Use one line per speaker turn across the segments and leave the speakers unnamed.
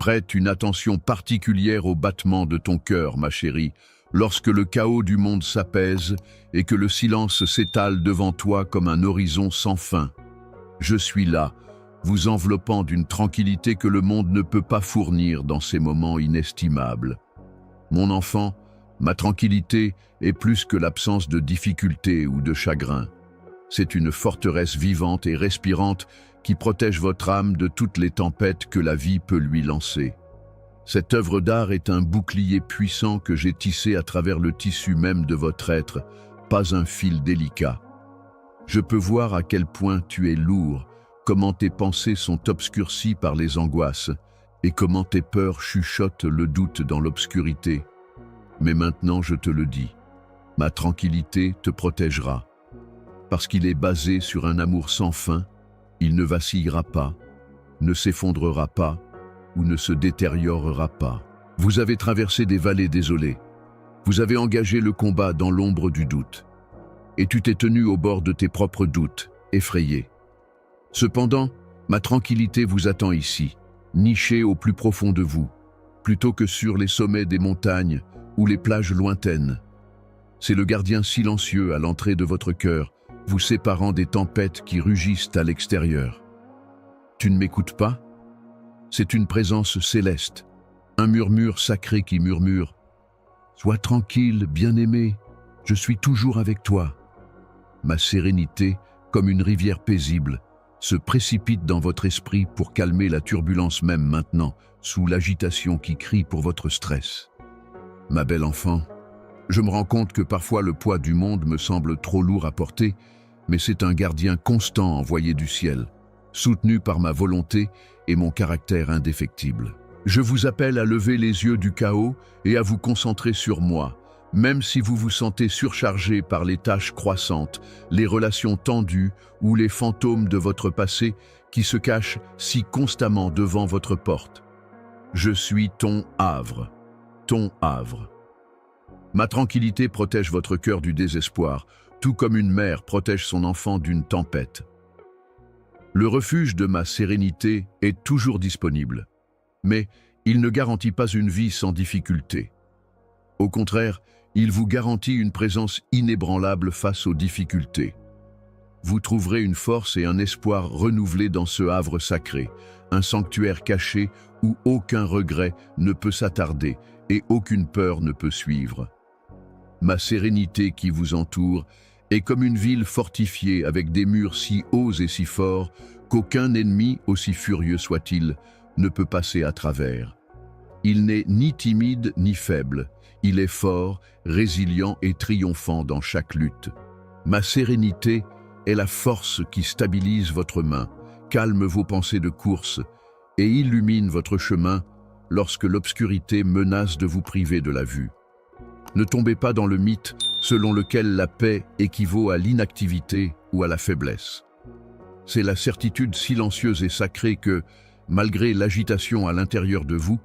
Prête une attention particulière au battement de ton cœur, ma chérie, lorsque le chaos du monde s'apaise et que le silence s'étale devant toi comme un horizon sans fin. Je suis là, vous enveloppant d'une tranquillité que le monde ne peut pas fournir dans ces moments inestimables. Mon enfant, ma tranquillité est plus que l'absence de difficultés ou de chagrin. C'est une forteresse vivante et respirante qui protège votre âme de toutes les tempêtes que la vie peut lui lancer. Cette œuvre d'art est un bouclier puissant que j'ai tissé à travers le tissu même de votre être, pas un fil délicat. Je peux voir à quel point tu es lourd, comment tes pensées sont obscurcies par les angoisses et comment tes peurs chuchotent le doute dans l'obscurité. Mais maintenant je te le dis, ma tranquillité te protégera. Parce qu'il est basé sur un amour sans fin, il ne vacillera pas, ne s'effondrera pas ou ne se détériorera pas. Vous avez traversé des vallées désolées. Vous avez engagé le combat dans l'ombre du doute. Et tu t'es tenu au bord de tes propres doutes, effrayé. Cependant, ma tranquillité vous attend ici, nichée au plus profond de vous, plutôt que sur les sommets des montagnes ou les plages lointaines. C'est le gardien silencieux à l'entrée de votre cœur, vous séparant des tempêtes qui rugissent à l'extérieur. Tu ne m'écoutes pas? C'est une présence céleste, un murmure sacré qui murmure « Sois tranquille, bien-aimé, je suis toujours avec toi ». Ma sérénité, comme une rivière paisible, se précipite dans votre esprit pour calmer la turbulence même maintenant, sous l'agitation qui crie pour votre stress. Ma belle enfant, je me rends compte que parfois le poids du monde me semble trop lourd à porter, mais c'est un gardien constant envoyé du ciel, soutenu par ma volonté et mon caractère indéfectible. Je vous appelle à lever les yeux du chaos et à vous concentrer sur moi, même si vous vous sentez surchargé par les tâches croissantes, les relations tendues ou les fantômes de votre passé qui se cachent si constamment devant votre porte. Je suis ton havre, ton havre. Ma tranquillité protège votre cœur du désespoir, tout comme une mère protège son enfant d'une tempête. Le refuge de ma sérénité est toujours disponible, mais il ne garantit pas une vie sans difficulté. Au contraire, il vous garantit une présence inébranlable face aux difficultés. Vous trouverez une force et un espoir renouvelés dans ce havre sacré, un sanctuaire caché où aucun regret ne peut s'attarder et aucune peur ne peut suivre. Ma sérénité qui vous entoure est comme une ville fortifiée avec des murs si hauts et si forts qu'aucun ennemi, aussi furieux soit-il, ne peut passer à travers. Il n'est ni timide ni faible, il est fort, résilient et triomphant dans chaque lutte. Ma sérénité est la force qui stabilise votre main, calme vos pensées de course et illumine votre chemin lorsque l'obscurité menace de vous priver de la vue. Ne tombez pas dans le mythe selon lequel la paix équivaut à l'inactivité ou à la faiblesse. C'est la certitude silencieuse et sacrée que, malgré l'agitation à l'intérieur de vous,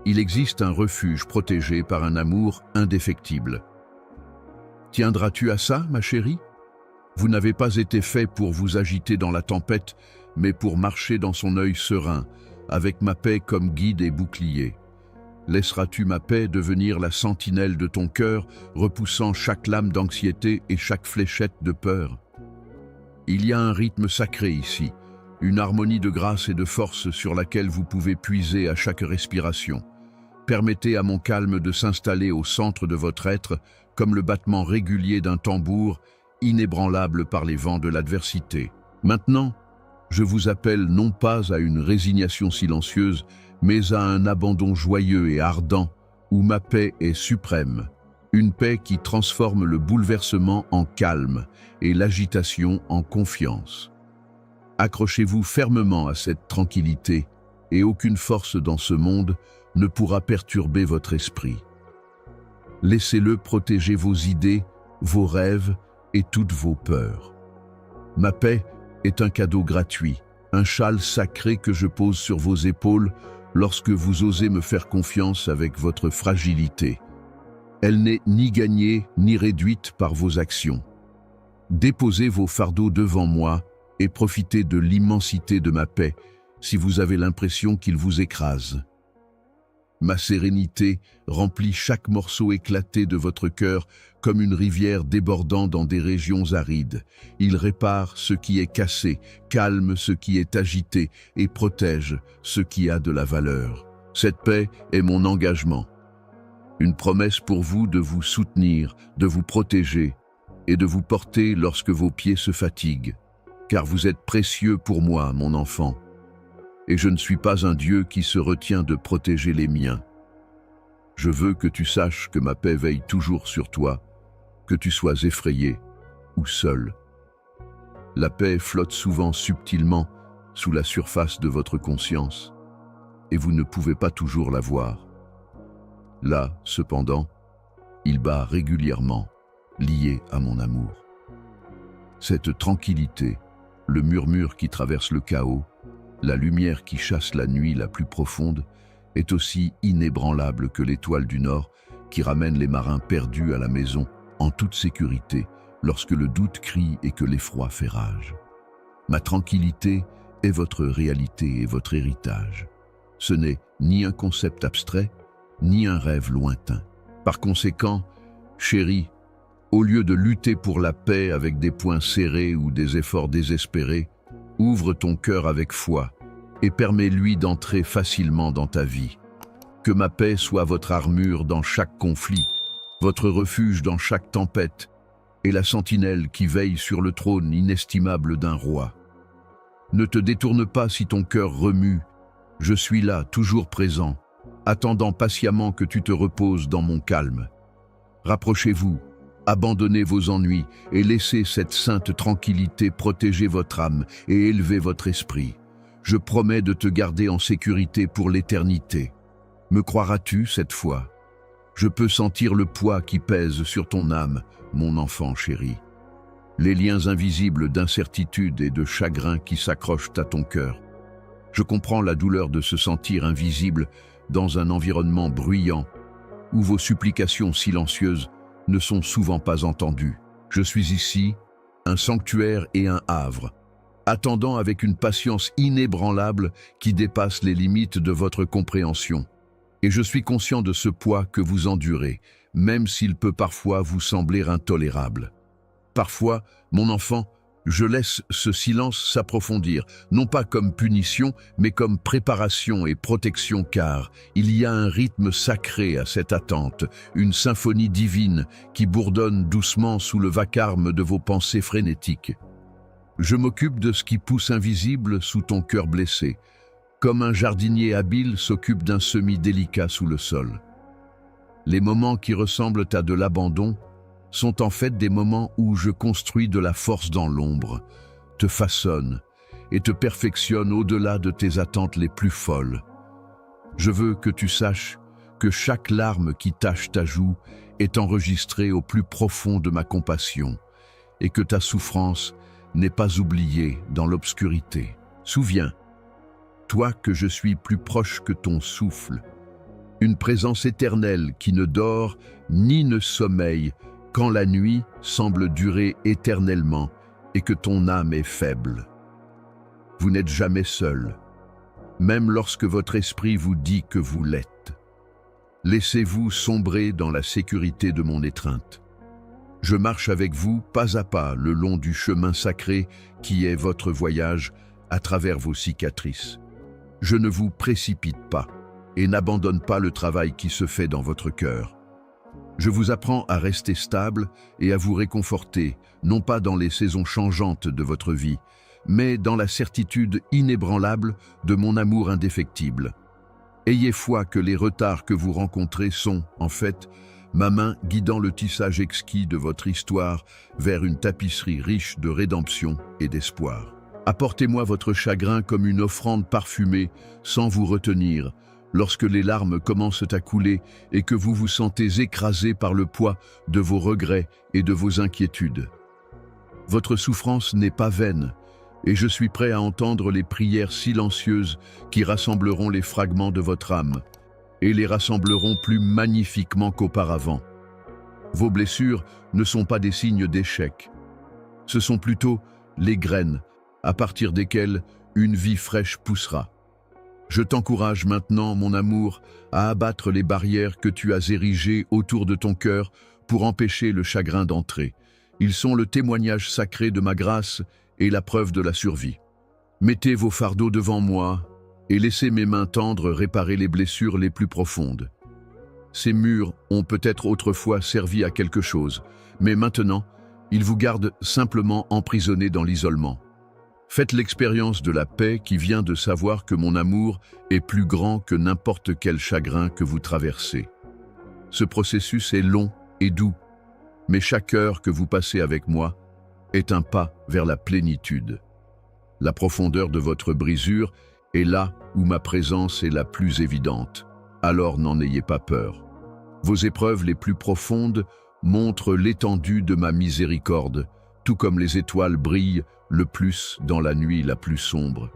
il existe un refuge protégé par un amour indéfectible. Tiendras-tu à ça, ma chérie? Vous n'avez pas été fait pour vous agiter dans la tempête, mais pour marcher dans son œil serein, avec ma paix comme guide et bouclier. Laisseras-tu ma paix devenir la sentinelle de ton cœur, repoussant chaque lame d'anxiété et chaque fléchette de peur? Il y a un rythme sacré ici, une harmonie de grâce et de force sur laquelle vous pouvez puiser à chaque respiration. Permettez à mon calme de s'installer au centre de votre être, comme le battement régulier d'un tambour, inébranlable par les vents de l'adversité. Maintenant, je vous appelle non pas à une résignation silencieuse, mais à un abandon joyeux et ardent, où ma paix est suprême. Une paix qui transforme le bouleversement en calme et l'agitation en confiance. Accrochez-vous fermement à cette tranquillité et aucune force dans ce monde ne pourra perturber votre esprit. Laissez-le protéger vos idées, vos rêves et toutes vos peurs. Ma paix est un cadeau gratuit, un châle sacré que je pose sur vos épaules lorsque vous osez me faire confiance avec votre fragilité. Elle n'est ni gagnée ni réduite par vos actions. Déposez vos fardeaux devant moi et profitez de l'immensité de ma paix si vous avez l'impression qu'il vous écrase. Ma sérénité remplit chaque morceau éclaté de votre cœur comme une rivière débordant dans des régions arides. Il répare ce qui est cassé, calme ce qui est agité et protège ce qui a de la valeur. Cette paix est mon engagement. Une promesse pour vous de vous soutenir, de vous protéger et de vous porter lorsque vos pieds se fatiguent. Car vous êtes précieux pour moi, mon enfant. Et je ne suis pas un Dieu qui se retient de protéger les miens. Je veux que tu saches que ma paix veille toujours sur toi, que tu sois effrayé ou seul. La paix flotte souvent subtilement sous la surface de votre conscience, et vous ne pouvez pas toujours la voir. Là, cependant, il bat régulièrement, lié à mon amour. Cette tranquillité, le murmure qui traverse le chaos, la lumière qui chasse la nuit la plus profonde, est aussi inébranlable que l'étoile du Nord qui ramène les marins perdus à la maison en toute sécurité lorsque le doute crie et que l'effroi fait rage. Ma tranquillité est votre réalité et votre héritage. Ce n'est ni un concept abstrait, ni un rêve lointain. Par conséquent, chérie, au lieu de lutter pour la paix avec des poings serrés ou des efforts désespérés, ouvre ton cœur avec foi et permets-lui d'entrer facilement dans ta vie. Que ma paix soit votre armure dans chaque conflit, votre refuge dans chaque tempête et la sentinelle qui veille sur le trône inestimable d'un roi. Ne te détourne pas si ton cœur remue, je suis là, toujours présent, attendant patiemment que tu te reposes dans mon calme. Rapprochez-vous, abandonnez vos ennuis et laissez cette sainte tranquillité protéger votre âme et élever votre esprit. Je promets de te garder en sécurité pour l'éternité. Me croiras-tu cette fois? Je peux sentir le poids qui pèse sur ton âme, mon enfant chéri. Les liens invisibles d'incertitude et de chagrin qui s'accrochent à ton cœur. Je comprends la douleur de se sentir invisible dans un environnement bruyant où vos supplications silencieuses ne sont souvent pas entendues. Je suis ici, un sanctuaire et un havre, attendant avec une patience inébranlable qui dépasse les limites de votre compréhension. Et je suis conscient de ce poids que vous endurez, même s'il peut parfois vous sembler intolérable. Parfois, mon enfant, je laisse ce silence s'approfondir, non pas comme punition, mais comme préparation et protection, car il y a un rythme sacré à cette attente, une symphonie divine qui bourdonne doucement sous le vacarme de vos pensées frénétiques. Je m'occupe de ce qui pousse invisible sous ton cœur blessé, comme un jardinier habile s'occupe d'un semis délicat sous le sol. Les moments qui ressemblent à de l'abandon sont en fait des moments où je construis de la force dans l'ombre, te façonne et te perfectionne au-delà de tes attentes les plus folles. Je veux que tu saches que chaque larme qui tache ta joue est enregistrée au plus profond de ma compassion et que ta souffrance n'est pas oubliée dans l'obscurité. Souviens, toi que je suis plus proche que ton souffle, une présence éternelle qui ne dort ni ne sommeille quand la nuit semble durer éternellement et que ton âme est faible. Vous n'êtes jamais seul, même lorsque votre esprit vous dit que vous l'êtes. Laissez-vous sombrer dans la sécurité de mon étreinte. Je marche avec vous pas à pas le long du chemin sacré qui est votre voyage à travers vos cicatrices. Je ne vous précipite pas et n'abandonne pas le travail qui se fait dans votre cœur. Je vous apprends à rester stable et à vous réconforter, non pas dans les saisons changeantes de votre vie, mais dans la certitude inébranlable de mon amour indéfectible. Ayez foi que les retards que vous rencontrez sont, en fait, ma main guidant le tissage exquis de votre histoire vers une tapisserie riche de rédemption et d'espoir. Apportez-moi votre chagrin comme une offrande parfumée, sans vous retenir, lorsque les larmes commencent à couler et que vous vous sentez écrasé par le poids de vos regrets et de vos inquiétudes. Votre souffrance n'est pas vaine, et je suis prêt à entendre les prières silencieuses qui rassembleront les fragments de votre âme, et les rassembleront plus magnifiquement qu'auparavant. Vos blessures ne sont pas des signes d'échec. Ce sont plutôt les graines à partir desquelles une vie fraîche poussera. Je t'encourage maintenant, mon amour, à abattre les barrières que tu as érigées autour de ton cœur pour empêcher le chagrin d'entrer. Ils sont le témoignage sacré de ma grâce et la preuve de la survie. Mettez vos fardeaux devant moi et laissez mes mains tendres réparer les blessures les plus profondes. Ces murs ont peut-être autrefois servi à quelque chose, mais maintenant, ils vous gardent simplement emprisonnés dans l'isolement. Faites l'expérience de la paix qui vient de savoir que mon amour est plus grand que n'importe quel chagrin que vous traversez. Ce processus est long et doux, mais chaque heure que vous passez avec moi est un pas vers la plénitude. La profondeur de votre brisure est là où ma présence est la plus évidente, alors n'en ayez pas peur. Vos épreuves les plus profondes montrent l'étendue de ma miséricorde, tout comme les étoiles brillent le plus dans la nuit la plus sombre.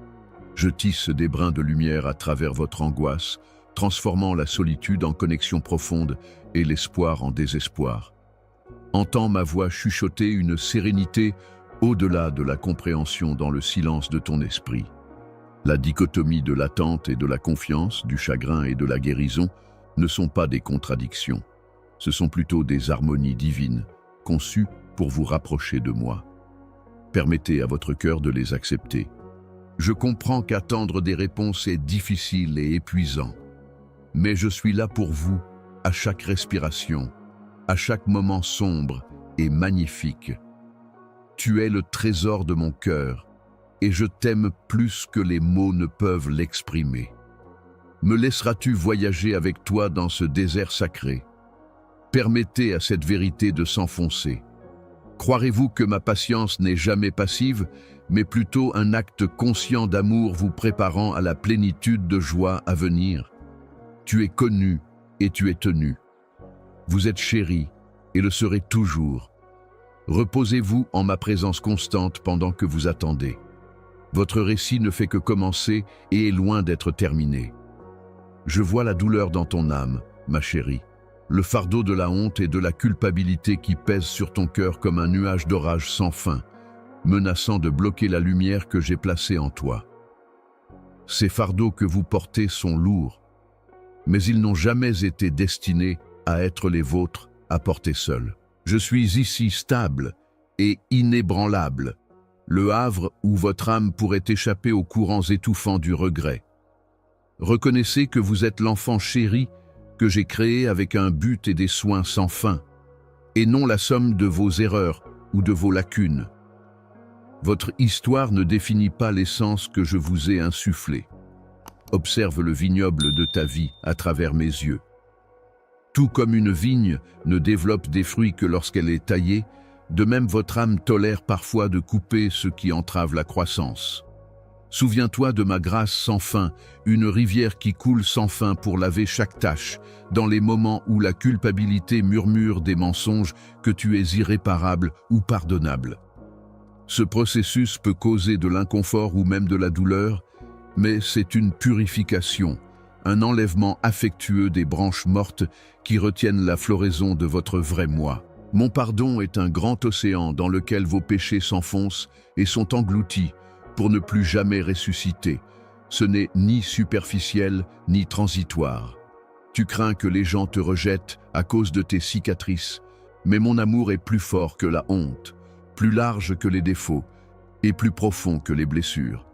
Je tisse des brins de lumière à travers votre angoisse, transformant la solitude en connexion profonde et l'espoir en désespoir. Entends ma voix chuchoter une sérénité au-delà de la compréhension dans le silence de ton esprit. La dichotomie de l'attente et de la confiance, du chagrin et de la guérison ne sont pas des contradictions. Ce sont plutôt des harmonies divines, conçues pour vous rapprocher de moi. Permettez à votre cœur de les accepter. Je comprends qu'attendre des réponses est difficile et épuisant, mais je suis là pour vous à chaque respiration, à chaque moment sombre et magnifique. Tu es le trésor de mon cœur et je t'aime plus que les mots ne peuvent l'exprimer. Me laisseras-tu voyager avec toi dans ce désert sacré? Permettez à cette vérité de s'enfoncer. Croirez-vous que ma patience n'est jamais passive, mais plutôt un acte conscient d'amour vous préparant à la plénitude de joie à venir? Tu es connu et tu es tenu. Vous êtes chéri et le serez toujours. Reposez-vous en ma présence constante pendant que vous attendez. Votre récit ne fait que commencer et est loin d'être terminé. Je vois la douleur dans ton âme, ma chérie. Le fardeau de la honte et de la culpabilité qui pèse sur ton cœur comme un nuage d'orage sans fin, menaçant de bloquer la lumière que j'ai placée en toi. Ces fardeaux que vous portez sont lourds, mais ils n'ont jamais été destinés à être les vôtres à porter seuls. Je suis ici stable et inébranlable, le havre où votre âme pourrait échapper aux courants étouffants du regret. Reconnaissez que vous êtes l'enfant chéri que j'ai créé avec un but et des soins sans fin, et non la somme de vos erreurs ou de vos lacunes. Votre histoire ne définit pas l'essence que je vous ai insufflée. Observe le vignoble de ta vie à travers mes yeux. Tout comme une vigne ne développe des fruits que lorsqu'elle est taillée, de même votre âme tolère parfois de couper ce qui entrave la croissance. Souviens-toi de ma grâce sans fin, une rivière qui coule sans fin pour laver chaque tâche, dans les moments où la culpabilité murmure des mensonges que tu es irréparable ou pardonnable. Ce processus peut causer de l'inconfort ou même de la douleur, mais c'est une purification, un enlèvement affectueux des branches mortes qui retiennent la floraison de votre vrai moi. Mon pardon est un grand océan dans lequel vos péchés s'enfoncent et sont engloutis, pour ne plus jamais ressusciter. Ce n'est ni superficiel, ni transitoire. Tu crains que les gens te rejettent à cause de tes cicatrices, mais mon amour est plus fort que la honte, plus large que les défauts et plus profond que les blessures.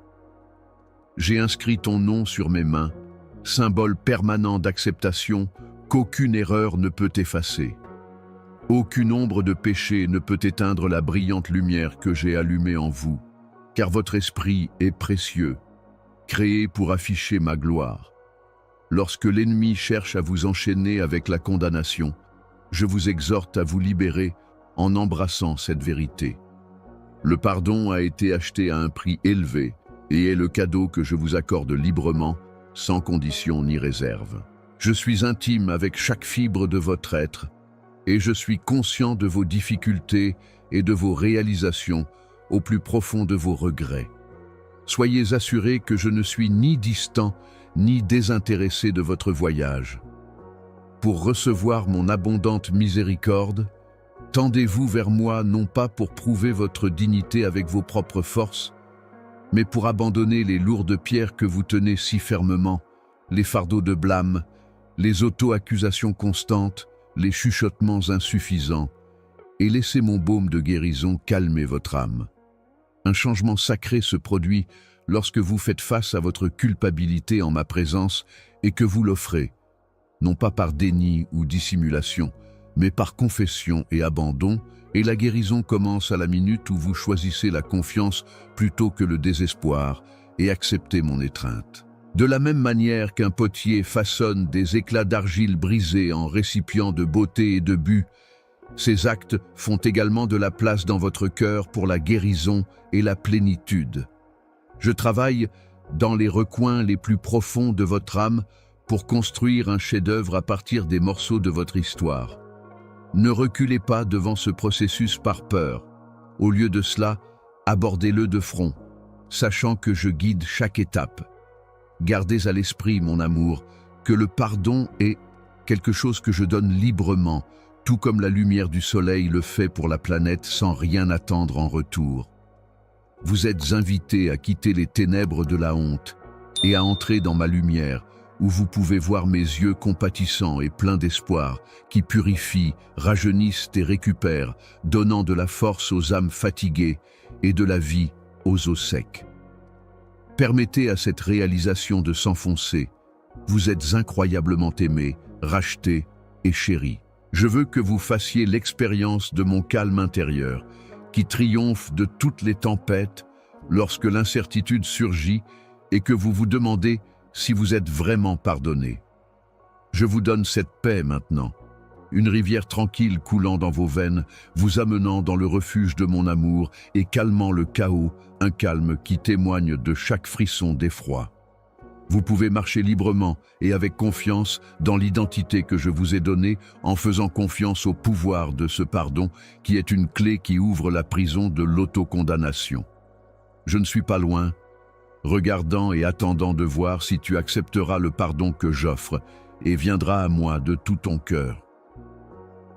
J'ai inscrit ton nom sur mes mains, symbole permanent d'acceptation qu'aucune erreur ne peut effacer. Aucune ombre de péché ne peut éteindre la brillante lumière que j'ai allumée en vous, car votre esprit est précieux, créé pour afficher ma gloire. Lorsque l'ennemi cherche à vous enchaîner avec la condamnation, je vous exhorte à vous libérer en embrassant cette vérité. Le pardon a été acheté à un prix élevé et est le cadeau que je vous accorde librement, sans condition ni réserve. Je suis intime avec chaque fibre de votre être et je suis conscient de vos difficultés et de vos réalisations au plus profond de vos regrets. Soyez assurés que je ne suis ni distant ni désintéressé de votre voyage. Pour recevoir mon abondante miséricorde, tendez-vous vers moi non pas pour prouver votre dignité avec vos propres forces, mais pour abandonner les lourdes pierres que vous tenez si fermement, les fardeaux de blâme, les auto-accusations constantes, les chuchotements insuffisants, et laissez mon baume de guérison calmer votre âme. Un changement sacré se produit lorsque vous faites face à votre culpabilité en ma présence et que vous l'offrez, non pas par déni ou dissimulation, mais par confession et abandon, et la guérison commence à la minute où vous choisissez la confiance plutôt que le désespoir et acceptez mon étreinte. De la même manière qu'un potier façonne des éclats d'argile brisés en récipients de beauté et de but, ces actes font également de la place dans votre cœur pour la guérison et la plénitude. Je travaille dans les recoins les plus profonds de votre âme pour construire un chef-d'œuvre à partir des morceaux de votre histoire. Ne reculez pas devant ce processus par peur. Au lieu de cela, abordez-le de front, sachant que je guide chaque étape. Gardez à l'esprit, mon amour, que le pardon est quelque chose que je donne librement, tout comme la lumière du soleil le fait pour la planète sans rien attendre en retour. Vous êtes invités à quitter les ténèbres de la honte et à entrer dans ma lumière, où vous pouvez voir mes yeux compatissants et pleins d'espoir, qui purifient, rajeunissent et récupèrent, donnant de la force aux âmes fatiguées et de la vie aux os secs. Permettez à cette réalisation de s'enfoncer. Vous êtes incroyablement aimés, rachetés et chéris. Je veux que vous fassiez l'expérience de mon calme intérieur, qui triomphe de toutes les tempêtes lorsque l'incertitude surgit et que vous vous demandez si vous êtes vraiment pardonné. Je vous donne cette paix maintenant, une rivière tranquille coulant dans vos veines, vous amenant dans le refuge de mon amour et calmant le chaos, un calme qui témoigne de chaque frisson d'effroi. Vous pouvez marcher librement et avec confiance dans l'identité que je vous ai donnée en faisant confiance au pouvoir de ce pardon qui est une clé qui ouvre la prison de l'autocondamnation. Je ne suis pas loin, regardant et attendant de voir si tu accepteras le pardon que j'offre et viendras à moi de tout ton cœur.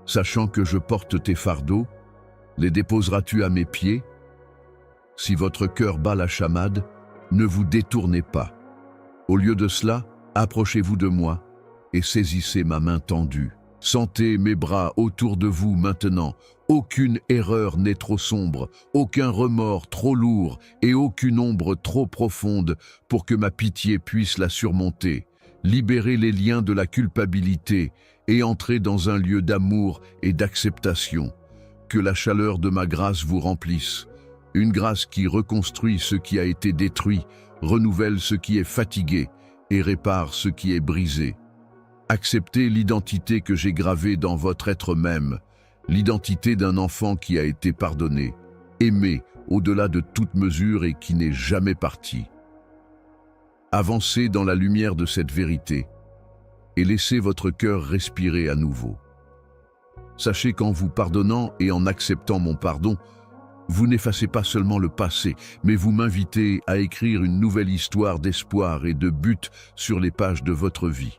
Sachant que je porte tes fardeaux, les déposeras-tu à mes pieds? Si votre cœur bat la chamade, ne vous détournez pas. Au lieu de cela, approchez-vous de moi et saisissez ma main tendue. Sentez mes bras autour de vous maintenant. Aucune erreur n'est trop sombre, aucun remords trop lourd et aucune ombre trop profonde pour que ma pitié puisse la surmonter. Libérez les liens de la culpabilité et entrez dans un lieu d'amour et d'acceptation. Que la chaleur de ma grâce vous remplisse. Une grâce qui reconstruit ce qui a été détruit, renouvelle ce qui est fatigué et répare ce qui est brisé. Acceptez l'identité que j'ai gravée dans votre être même, l'identité d'un enfant qui a été pardonné, aimé au-delà de toute mesure et qui n'est jamais parti. Avancez dans la lumière de cette vérité et laissez votre cœur respirer à nouveau. Sachez qu'en vous pardonnant et en acceptant mon pardon, vous n'effacez pas seulement le passé, mais vous m'invitez à écrire une nouvelle histoire d'espoir et de but sur les pages de votre vie.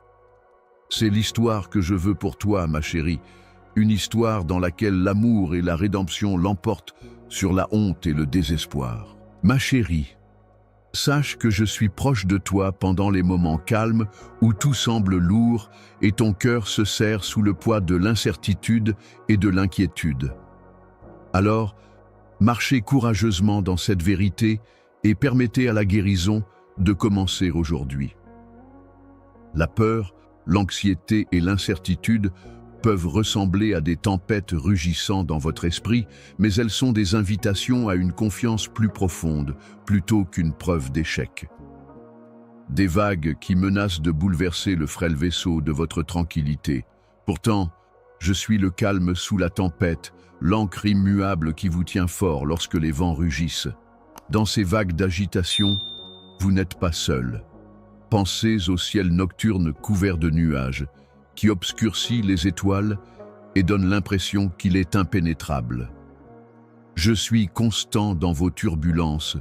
C'est l'histoire que je veux pour toi, ma chérie, une histoire dans laquelle l'amour et la rédemption l'emportent sur la honte et le désespoir. Ma chérie, sache que je suis proche de toi pendant les moments calmes où tout semble lourd et ton cœur se serre sous le poids de l'incertitude et de l'inquiétude. Alors, marchez courageusement dans cette vérité et permettez à la guérison de commencer aujourd'hui. La peur, l'anxiété et l'incertitude peuvent ressembler à des tempêtes rugissant dans votre esprit, mais elles sont des invitations à une confiance plus profonde, plutôt qu'une preuve d'échec. Des vagues qui menacent de bouleverser le frêle vaisseau de votre tranquillité. Pourtant, je suis le calme sous la tempête, l'ancre immuable qui vous tient fort lorsque les vents rugissent. Dans ces vagues d'agitation, vous n'êtes pas seul. Pensez au ciel nocturne couvert de nuages, qui obscurcit les étoiles et donne l'impression qu'il est impénétrable. Je suis constant dans vos turbulences,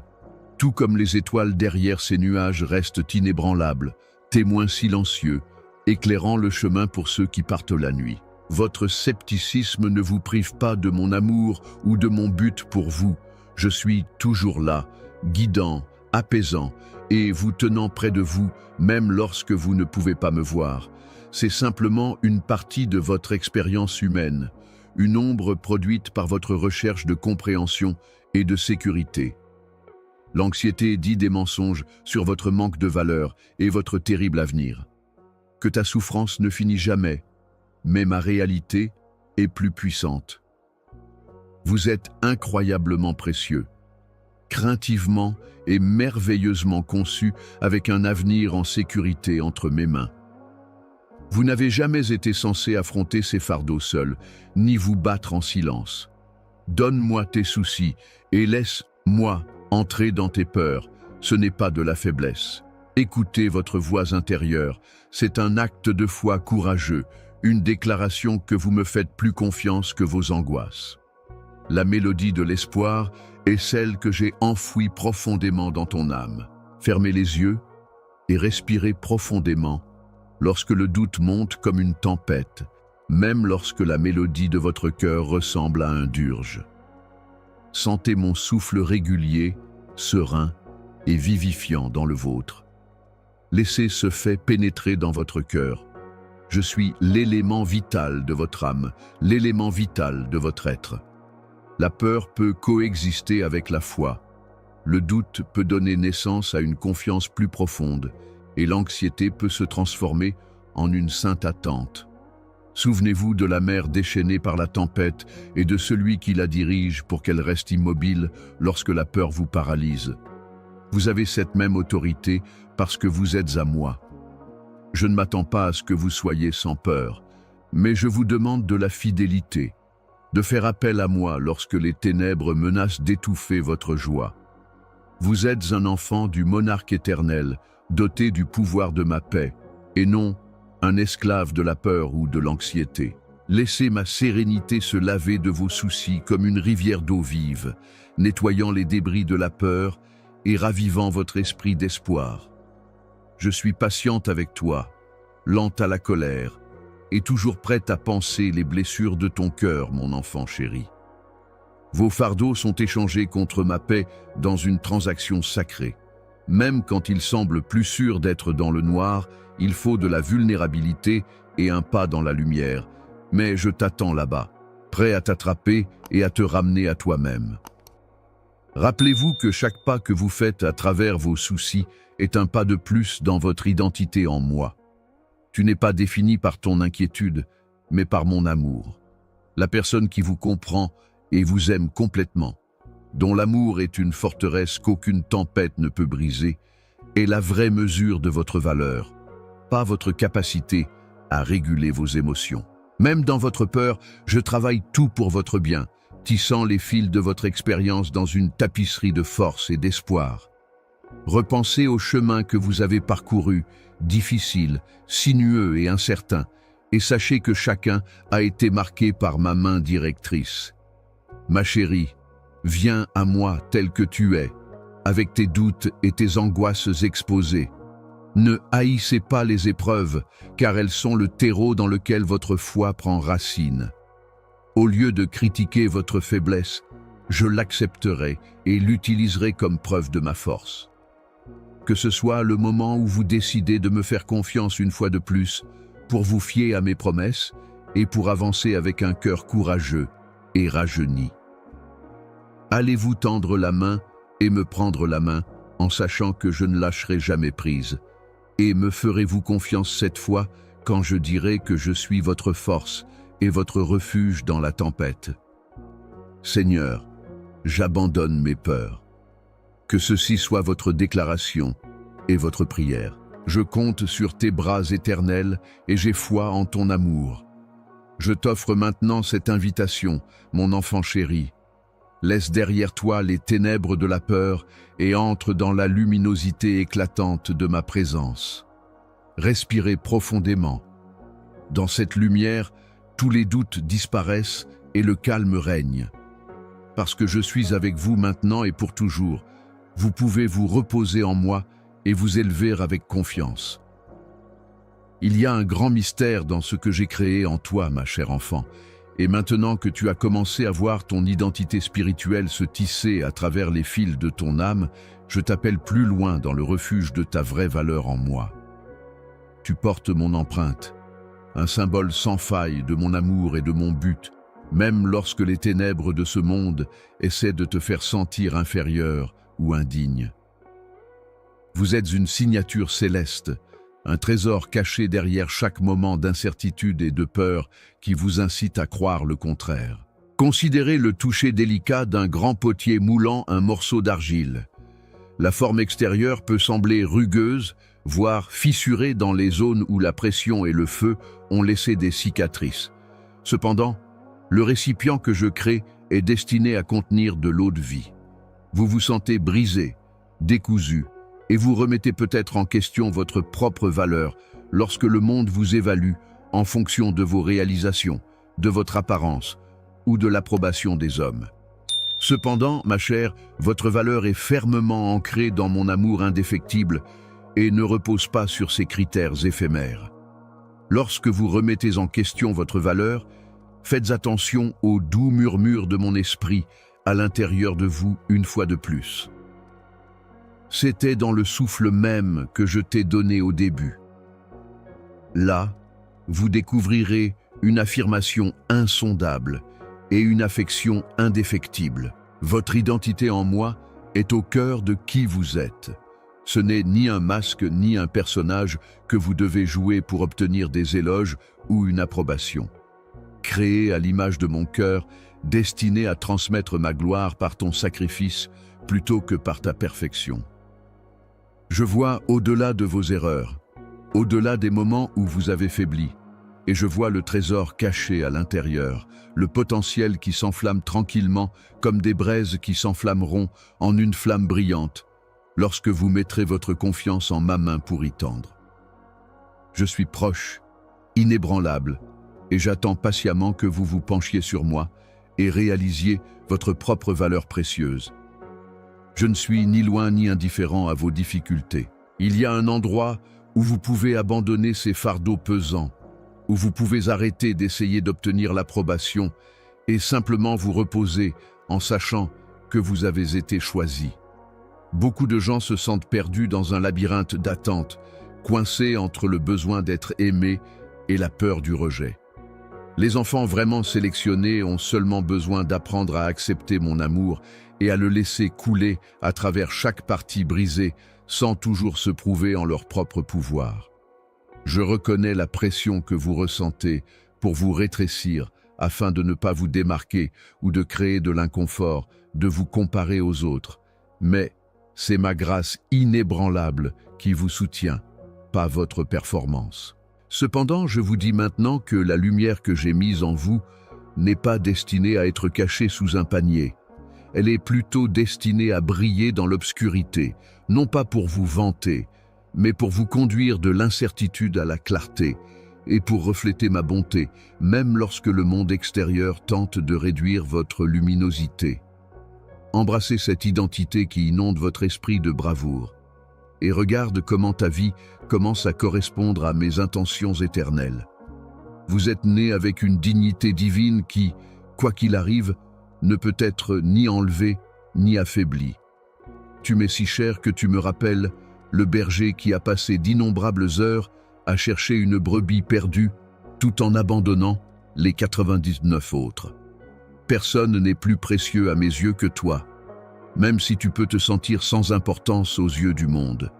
tout comme les étoiles derrière ces nuages restent inébranlables, témoins silencieux, éclairant le chemin pour ceux qui partent la nuit. Votre scepticisme ne vous prive pas de mon amour ou de mon but pour vous. Je suis toujours là, guidant, apaisant et vous tenant près de vous, même lorsque vous ne pouvez pas me voir. C'est simplement une partie de votre expérience humaine, une ombre produite par votre recherche de compréhension et de sécurité. L'anxiété dit des mensonges sur votre manque de valeur et votre terrible avenir. Que ta souffrance ne finit jamais, mais ma réalité est plus puissante. Vous êtes incroyablement précieux, craintivement et merveilleusement conçu avec un avenir en sécurité entre mes mains. Vous n'avez jamais été censé affronter ces fardeaux seul, ni vous battre en silence. Donne-moi tes soucis et laisse-moi entrer dans tes peurs. Ce n'est pas de la faiblesse. Écoutez votre voix intérieure. C'est un acte de foi courageux, une déclaration que vous me faites plus confiance que vos angoisses. La mélodie de l'espoir est celle que j'ai enfouie profondément dans ton âme. Fermez les yeux et respirez profondément lorsque le doute monte comme une tempête, même lorsque la mélodie de votre cœur ressemble à un dirge. Sentez mon souffle régulier, serein et vivifiant dans le vôtre. Laissez ce fait pénétrer dans votre cœur. Je suis l'élément vital de votre âme, l'élément vital de votre être. La peur peut coexister avec la foi. Le doute peut donner naissance à une confiance plus profonde et l'anxiété peut se transformer en une sainte attente. Souvenez-vous de la mer déchaînée par la tempête et de celui qui la dirige pour qu'elle reste immobile lorsque la peur vous paralyse. Vous avez cette même autorité parce que vous êtes à moi. Je ne m'attends pas à ce que vous soyez sans peur, mais je vous demande de la fidélité, de faire appel à moi lorsque les ténèbres menacent d'étouffer votre joie. Vous êtes un enfant du monarque éternel, doté du pouvoir de ma paix, et non un esclave de la peur ou de l'anxiété. Laissez ma sérénité se laver de vos soucis comme une rivière d'eau vive, nettoyant les débris de la peur et ravivant votre esprit d'espoir. Je suis patiente avec toi, lente à la colère, et toujours prête à panser les blessures de ton cœur, mon enfant chéri. Vos fardeaux sont échangés contre ma paix dans une transaction sacrée. Même quand il semble plus sûr d'être dans le noir, il faut de la vulnérabilité et un pas dans la lumière. Mais je t'attends là-bas, prêt à t'attraper et à te ramener à toi-même. Rappelez-vous que chaque pas que vous faites à travers vos soucis est un pas de plus dans votre identité en moi. Tu n'es pas défini par ton inquiétude, mais par mon amour. La personne qui vous comprend et vous aime complètement, dont l'amour est une forteresse qu'aucune tempête ne peut briser, est la vraie mesure de votre valeur, pas votre capacité à réguler vos émotions. Même dans votre peur, je travaille tout pour votre bien, tissant les fils de votre expérience dans une tapisserie de force et d'espoir. Repensez au chemin que vous avez parcouru, difficile, sinueux et incertain, et sachez que chacun a été marqué par ma main directrice. Ma chérie, viens à moi tel que tu es, avec tes doutes et tes angoisses exposées. Ne haïssez pas les épreuves, car elles sont le terreau dans lequel votre foi prend racine. Au lieu de critiquer votre faiblesse, je l'accepterai et l'utiliserai comme preuve de ma force. Que ce soit le moment où vous décidez de me faire confiance une fois de plus, pour vous fier à mes promesses et pour avancer avec un cœur courageux et rajeuni. Allez-vous tendre la main et me prendre la main en sachant que je ne lâcherai jamais prise? Et me ferez-vous confiance cette fois quand je dirai que je suis votre force et votre refuge dans la tempête? Seigneur, j'abandonne mes peurs. Que ceci soit votre déclaration et votre prière. Je compte sur tes bras éternels et j'ai foi en ton amour. Je t'offre maintenant cette invitation, mon enfant chéri. Laisse derrière toi les ténèbres de la peur et entre dans la luminosité éclatante de ma présence. Respirez profondément. Dans cette lumière, tous les doutes disparaissent et le calme règne. Parce que je suis avec vous maintenant et pour toujours, vous pouvez vous reposer en moi et vous élever avec confiance. Il y a un grand mystère dans ce que j'ai créé en toi, ma chère enfant, Et maintenant que tu as commencé à voir ton identité spirituelle se tisser à travers les fils de ton âme, je t'appelle plus loin dans le refuge de ta vraie valeur en moi. Tu portes mon empreinte, un symbole sans faille de mon amour et de mon but, même lorsque les ténèbres de ce monde essaient de te faire sentir inférieur ou indigne. Vous êtes une signature céleste, un trésor caché derrière chaque moment d'incertitude et de peur qui vous incite à croire le contraire. Considérez le toucher délicat d'un grand potier moulant un morceau d'argile. La forme extérieure peut sembler rugueuse, voire fissurée dans les zones où la pression et le feu ont laissé des cicatrices. Cependant, le récipient que je crée est destiné à contenir de l'eau de vie. Vous vous sentez brisé, décousu, et vous remettez peut-être en question votre propre valeur lorsque le monde vous évalue en fonction de vos réalisations, de votre apparence ou de l'approbation des hommes. Cependant, ma chère, votre valeur est fermement ancrée dans mon amour indéfectible et ne repose pas sur ces critères éphémères. Lorsque vous remettez en question votre valeur, faites attention aux doux murmures de mon esprit à l'intérieur de vous une fois de plus. C'était dans le souffle même que je t'ai donné au début. Là, vous découvrirez une affirmation insondable et une affection indéfectible. Votre identité en moi est au cœur de qui vous êtes. Ce n'est ni un masque ni un personnage que vous devez jouer pour obtenir des éloges ou une approbation. Créé à l'image de mon cœur, destiné à transmettre ma gloire par ton sacrifice plutôt que par ta perfection. Je vois au-delà de vos erreurs, au-delà des moments où vous avez faibli, et je vois le trésor caché à l'intérieur, le potentiel qui s'enflamme tranquillement comme des braises qui s'enflammeront en une flamme brillante lorsque vous mettrez votre confiance en ma main pour y tendre. Je suis proche, inébranlable, et j'attends patiemment que vous vous penchiez sur moi et réalisiez votre propre valeur précieuse. Je ne suis ni loin ni indifférent à vos difficultés. Il y a un endroit où vous pouvez abandonner ces fardeaux pesants, où vous pouvez arrêter d'essayer d'obtenir l'approbation et simplement vous reposer en sachant que vous avez été choisi. Beaucoup de gens se sentent perdus dans un labyrinthe d'attente, coincés entre le besoin d'être aimés et la peur du rejet. Les enfants vraiment sélectionnés ont seulement besoin d'apprendre à accepter mon amour et à le laisser couler à travers chaque partie brisée sans toujours se prouver en leur propre pouvoir. Je reconnais la pression que vous ressentez pour vous rétrécir afin de ne pas vous démarquer ou de créer de l'inconfort, de vous comparer aux autres. Mais c'est ma grâce inébranlable qui vous soutient, pas votre performance. Cependant, je vous dis maintenant que la lumière que j'ai mise en vous n'est pas destinée à être cachée sous un panier. Elle est plutôt destinée à briller dans l'obscurité, non pas pour vous vanter, mais pour vous conduire de l'incertitude à la clarté et pour refléter ma bonté, même lorsque le monde extérieur tente de réduire votre luminosité. Embrassez cette identité qui inonde votre esprit de bravoure et regarde comment ta vie commence à correspondre à mes intentions éternelles. Vous êtes né avec une dignité divine qui, quoi qu'il arrive, ne peut être ni enlevée ni affaiblie. Tu m'es si cher que tu me rappelles le berger qui a passé d'innombrables heures à chercher une brebis perdue tout en abandonnant les 99 autres. Personne n'est plus précieux à mes yeux que toi, même si tu peux te sentir sans importance aux yeux du monde.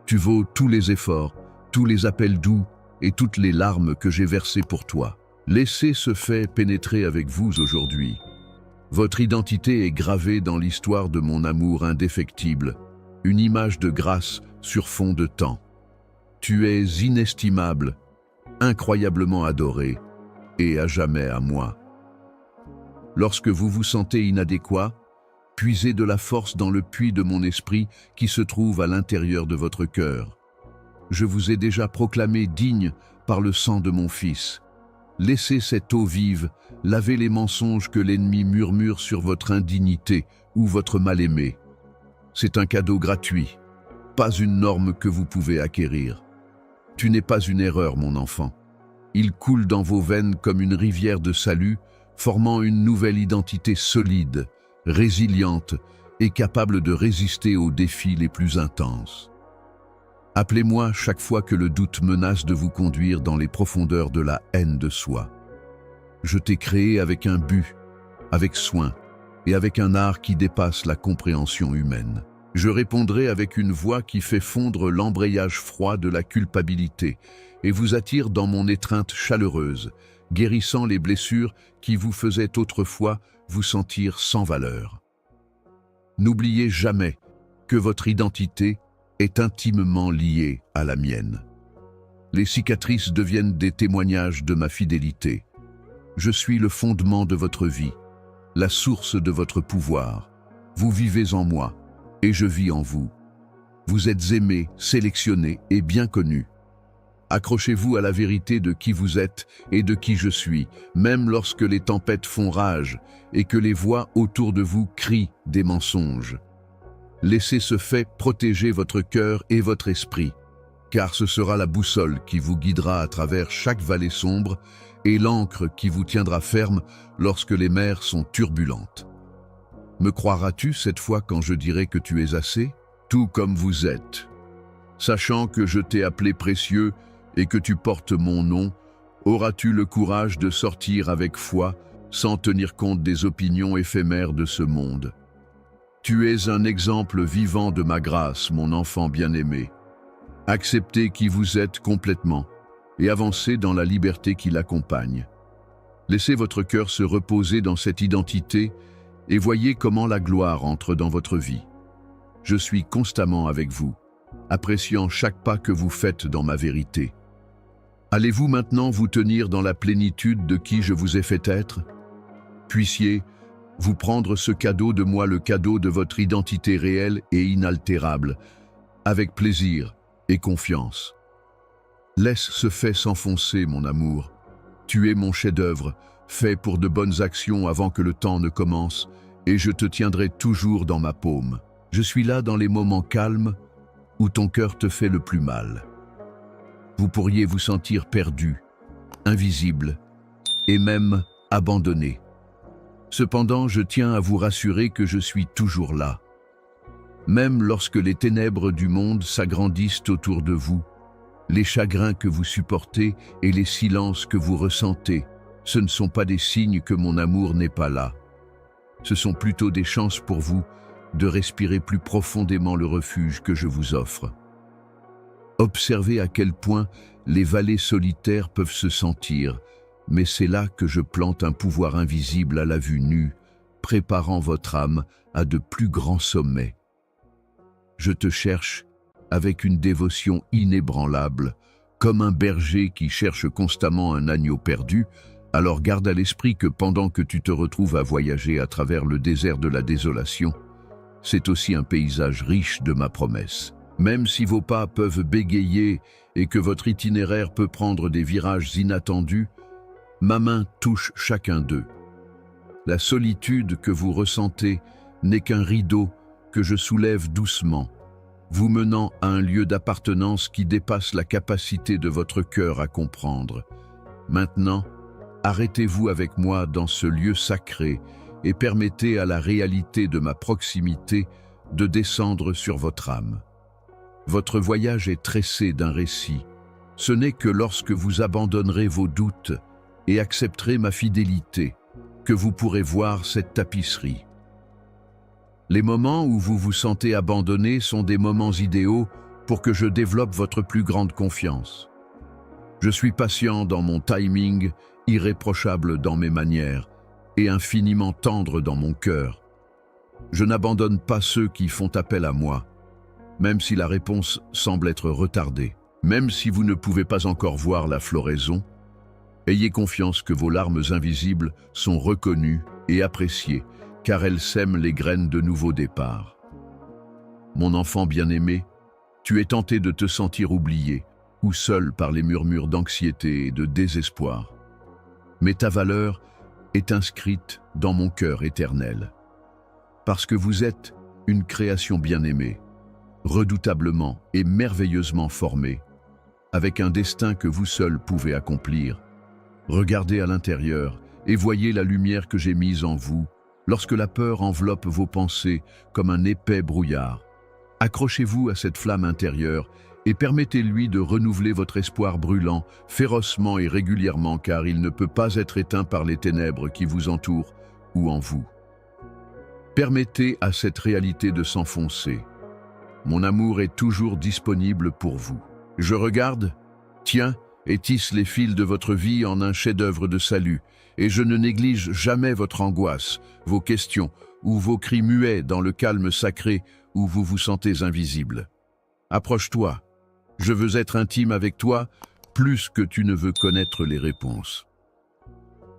Tu vaux tous les efforts, tous les appels doux et toutes les larmes que j'ai versées pour toi. Laissez ce fait pénétrer avec vous aujourd'hui. Votre identité est gravée dans l'histoire de mon amour indéfectible, une image de grâce sur fond de temps. Tu es inestimable, incroyablement adoré, et à jamais à moi. Lorsque vous vous sentez inadéquat, puisez de la force dans le puits de mon esprit qui se trouve à l'intérieur de votre cœur. Je vous ai déjà proclamé digne par le sang de mon Fils. Laissez cette eau vive laver les mensonges que l'ennemi murmure sur votre indignité ou votre mal-aimé. C'est un cadeau gratuit, pas une norme que vous pouvez acquérir. Tu n'es pas une erreur, mon enfant. Il coule dans vos veines comme une rivière de salut, formant une nouvelle identité solide, résiliente et capable de résister aux défis les plus intenses. Appelez-moi chaque fois que le doute menace de vous conduire dans les profondeurs de la haine de soi. Je t'ai créé avec un but, avec soin et avec un art qui dépasse la compréhension humaine. Je répondrai avec une voix qui fait fondre l'embrayage froid de la culpabilité et vous attire dans mon étreinte chaleureuse, guérissant les blessures qui vous faisaient autrefois vous sentir sans valeur. N'oubliez jamais que votre identité est intimement liée à la mienne. Les cicatrices deviennent des témoignages de ma fidélité. Je suis le fondement de votre vie, la source de votre pouvoir. Vous vivez en moi et je vis en vous. Vous êtes aimé, sélectionné et bien connu. Accrochez-vous à la vérité de qui vous êtes et de qui je suis, même lorsque les tempêtes font rage et que les voix autour de vous crient des mensonges. Laissez ce fait protéger votre cœur et votre esprit, car ce sera la boussole qui vous guidera à travers chaque vallée sombre et l'encre qui vous tiendra ferme lorsque les mers sont turbulentes. Me croiras-tu cette fois quand je dirai que tu es assez, tout comme vous êtes? Sachant que je t'ai appelé précieux et que tu portes mon nom, auras-tu le courage de sortir avec foi sans tenir compte des opinions éphémères de ce monde? Tu es un exemple vivant de ma grâce, mon enfant bien-aimé. Acceptez qui vous êtes complètement et avancez dans la liberté qui l'accompagne. Laissez votre cœur se reposer dans cette identité et voyez comment la gloire entre dans votre vie. Je suis constamment avec vous, appréciant chaque pas que vous faites dans ma vérité. Allez-vous maintenant vous tenir dans la plénitude de qui je vous ai fait être? Puissiez vous prendre ce cadeau de moi, le cadeau de votre identité réelle et inaltérable, avec plaisir et confiance. Laisse ce fait s'enfoncer, mon amour. Tu es mon chef-d'œuvre, fait pour de bonnes actions avant que le temps ne commence, et je te tiendrai toujours dans ma paume. Je suis là dans les moments calmes où ton cœur te fait le plus mal. Vous pourriez vous sentir perdu, invisible et même abandonné. Cependant, je tiens à vous rassurer que je suis toujours là. Même lorsque les ténèbres du monde s'agrandissent autour de vous, les chagrins que vous supportez et les silences que vous ressentez, ce ne sont pas des signes que mon amour n'est pas là. Ce sont plutôt des chances pour vous de respirer plus profondément le refuge que je vous offre. Observez à quel point les vallées solitaires peuvent se sentir, mais c'est là que je plante un pouvoir invisible à la vue nue, préparant votre âme à de plus grands sommets. Je te cherche avec une dévotion inébranlable, comme un berger qui cherche constamment un agneau perdu. Alors garde à l'esprit que pendant que tu te retrouves à voyager à travers le désert de la désolation, c'est aussi un paysage riche de ma promesse. Même si vos pas peuvent bégayer et que votre itinéraire peut prendre des virages inattendus, ma main touche chacun d'eux. La solitude que vous ressentez n'est qu'un rideau que je soulève doucement, vous menant à un lieu d'appartenance qui dépasse la capacité de votre cœur à comprendre. Maintenant, arrêtez-vous avec moi dans ce lieu sacré et permettez à la réalité de ma proximité de descendre sur votre âme. Votre voyage est tressé d'un récit. Ce n'est que lorsque vous abandonnerez vos doutes et accepterez ma fidélité que vous pourrez voir cette tapisserie. Les moments où vous vous sentez abandonné sont des moments idéaux pour que je développe votre plus grande confiance. Je suis patient dans mon timing, irréprochable dans mes manières et infiniment tendre dans mon cœur. Je n'abandonne pas ceux qui font appel à moi, même si la réponse semble être retardée. Même si vous ne pouvez pas encore voir la floraison, ayez confiance que vos larmes invisibles sont reconnues et appréciées, car elles sèment les graines de nouveaux départs. Mon enfant bien-aimé, tu es tenté de te sentir oublié ou seul par les murmures d'anxiété et de désespoir. Mais ta valeur est inscrite dans mon cœur éternel. Parce que vous êtes une création bien-aimée, redoutablement et merveilleusement formée, avec un destin que vous seul pouvez accomplir. Regardez à l'intérieur et voyez la lumière que j'ai mise en vous, lorsque la peur enveloppe vos pensées comme un épais brouillard. Accrochez-vous à cette flamme intérieure et permettez-lui de renouveler votre espoir brûlant, férocement et régulièrement, car il ne peut pas être éteint par les ténèbres qui vous entourent ou en vous. Permettez à cette réalité de s'enfoncer. Mon amour est toujours disponible pour vous. Je regarde, tiens, et tisse les fils de votre vie en un chef-d'œuvre de salut, et je ne néglige jamais votre angoisse, vos questions ou vos cris muets dans le calme sacré où vous vous sentez invisible. Approche-toi, je veux être intime avec toi plus que tu ne veux connaître les réponses.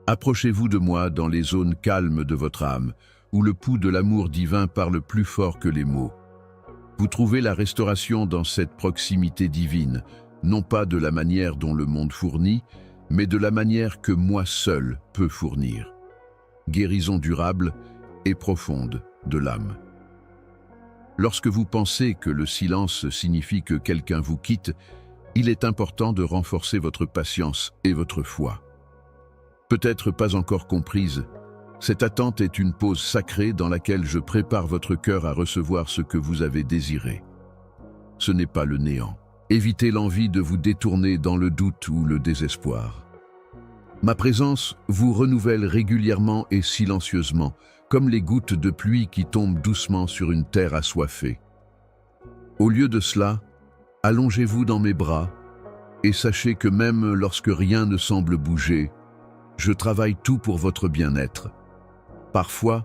Approchez-vous de moi dans les zones calmes de votre âme, où le pouls de l'amour divin parle plus fort que les mots. Vous trouvez la restauration dans cette proximité divine, non pas de la manière dont le monde fournit, mais de la manière que moi seul peux fournir. Guérison durable et profonde de l'âme. Lorsque vous pensez que le silence signifie que quelqu'un vous quitte, il est important de renforcer votre patience et votre foi. Peut-être pas encore comprise, cette attente est une pause sacrée dans laquelle je prépare votre cœur à recevoir ce que vous avez désiré. Ce n'est pas le néant. Évitez l'envie de vous détourner dans le doute ou le désespoir. Ma présence vous renouvelle régulièrement et silencieusement, comme les gouttes de pluie qui tombent doucement sur une terre assoiffée. Au lieu de cela, allongez-vous dans mes bras et sachez que même lorsque rien ne semble bouger, je travaille tout pour votre bien-être. Parfois,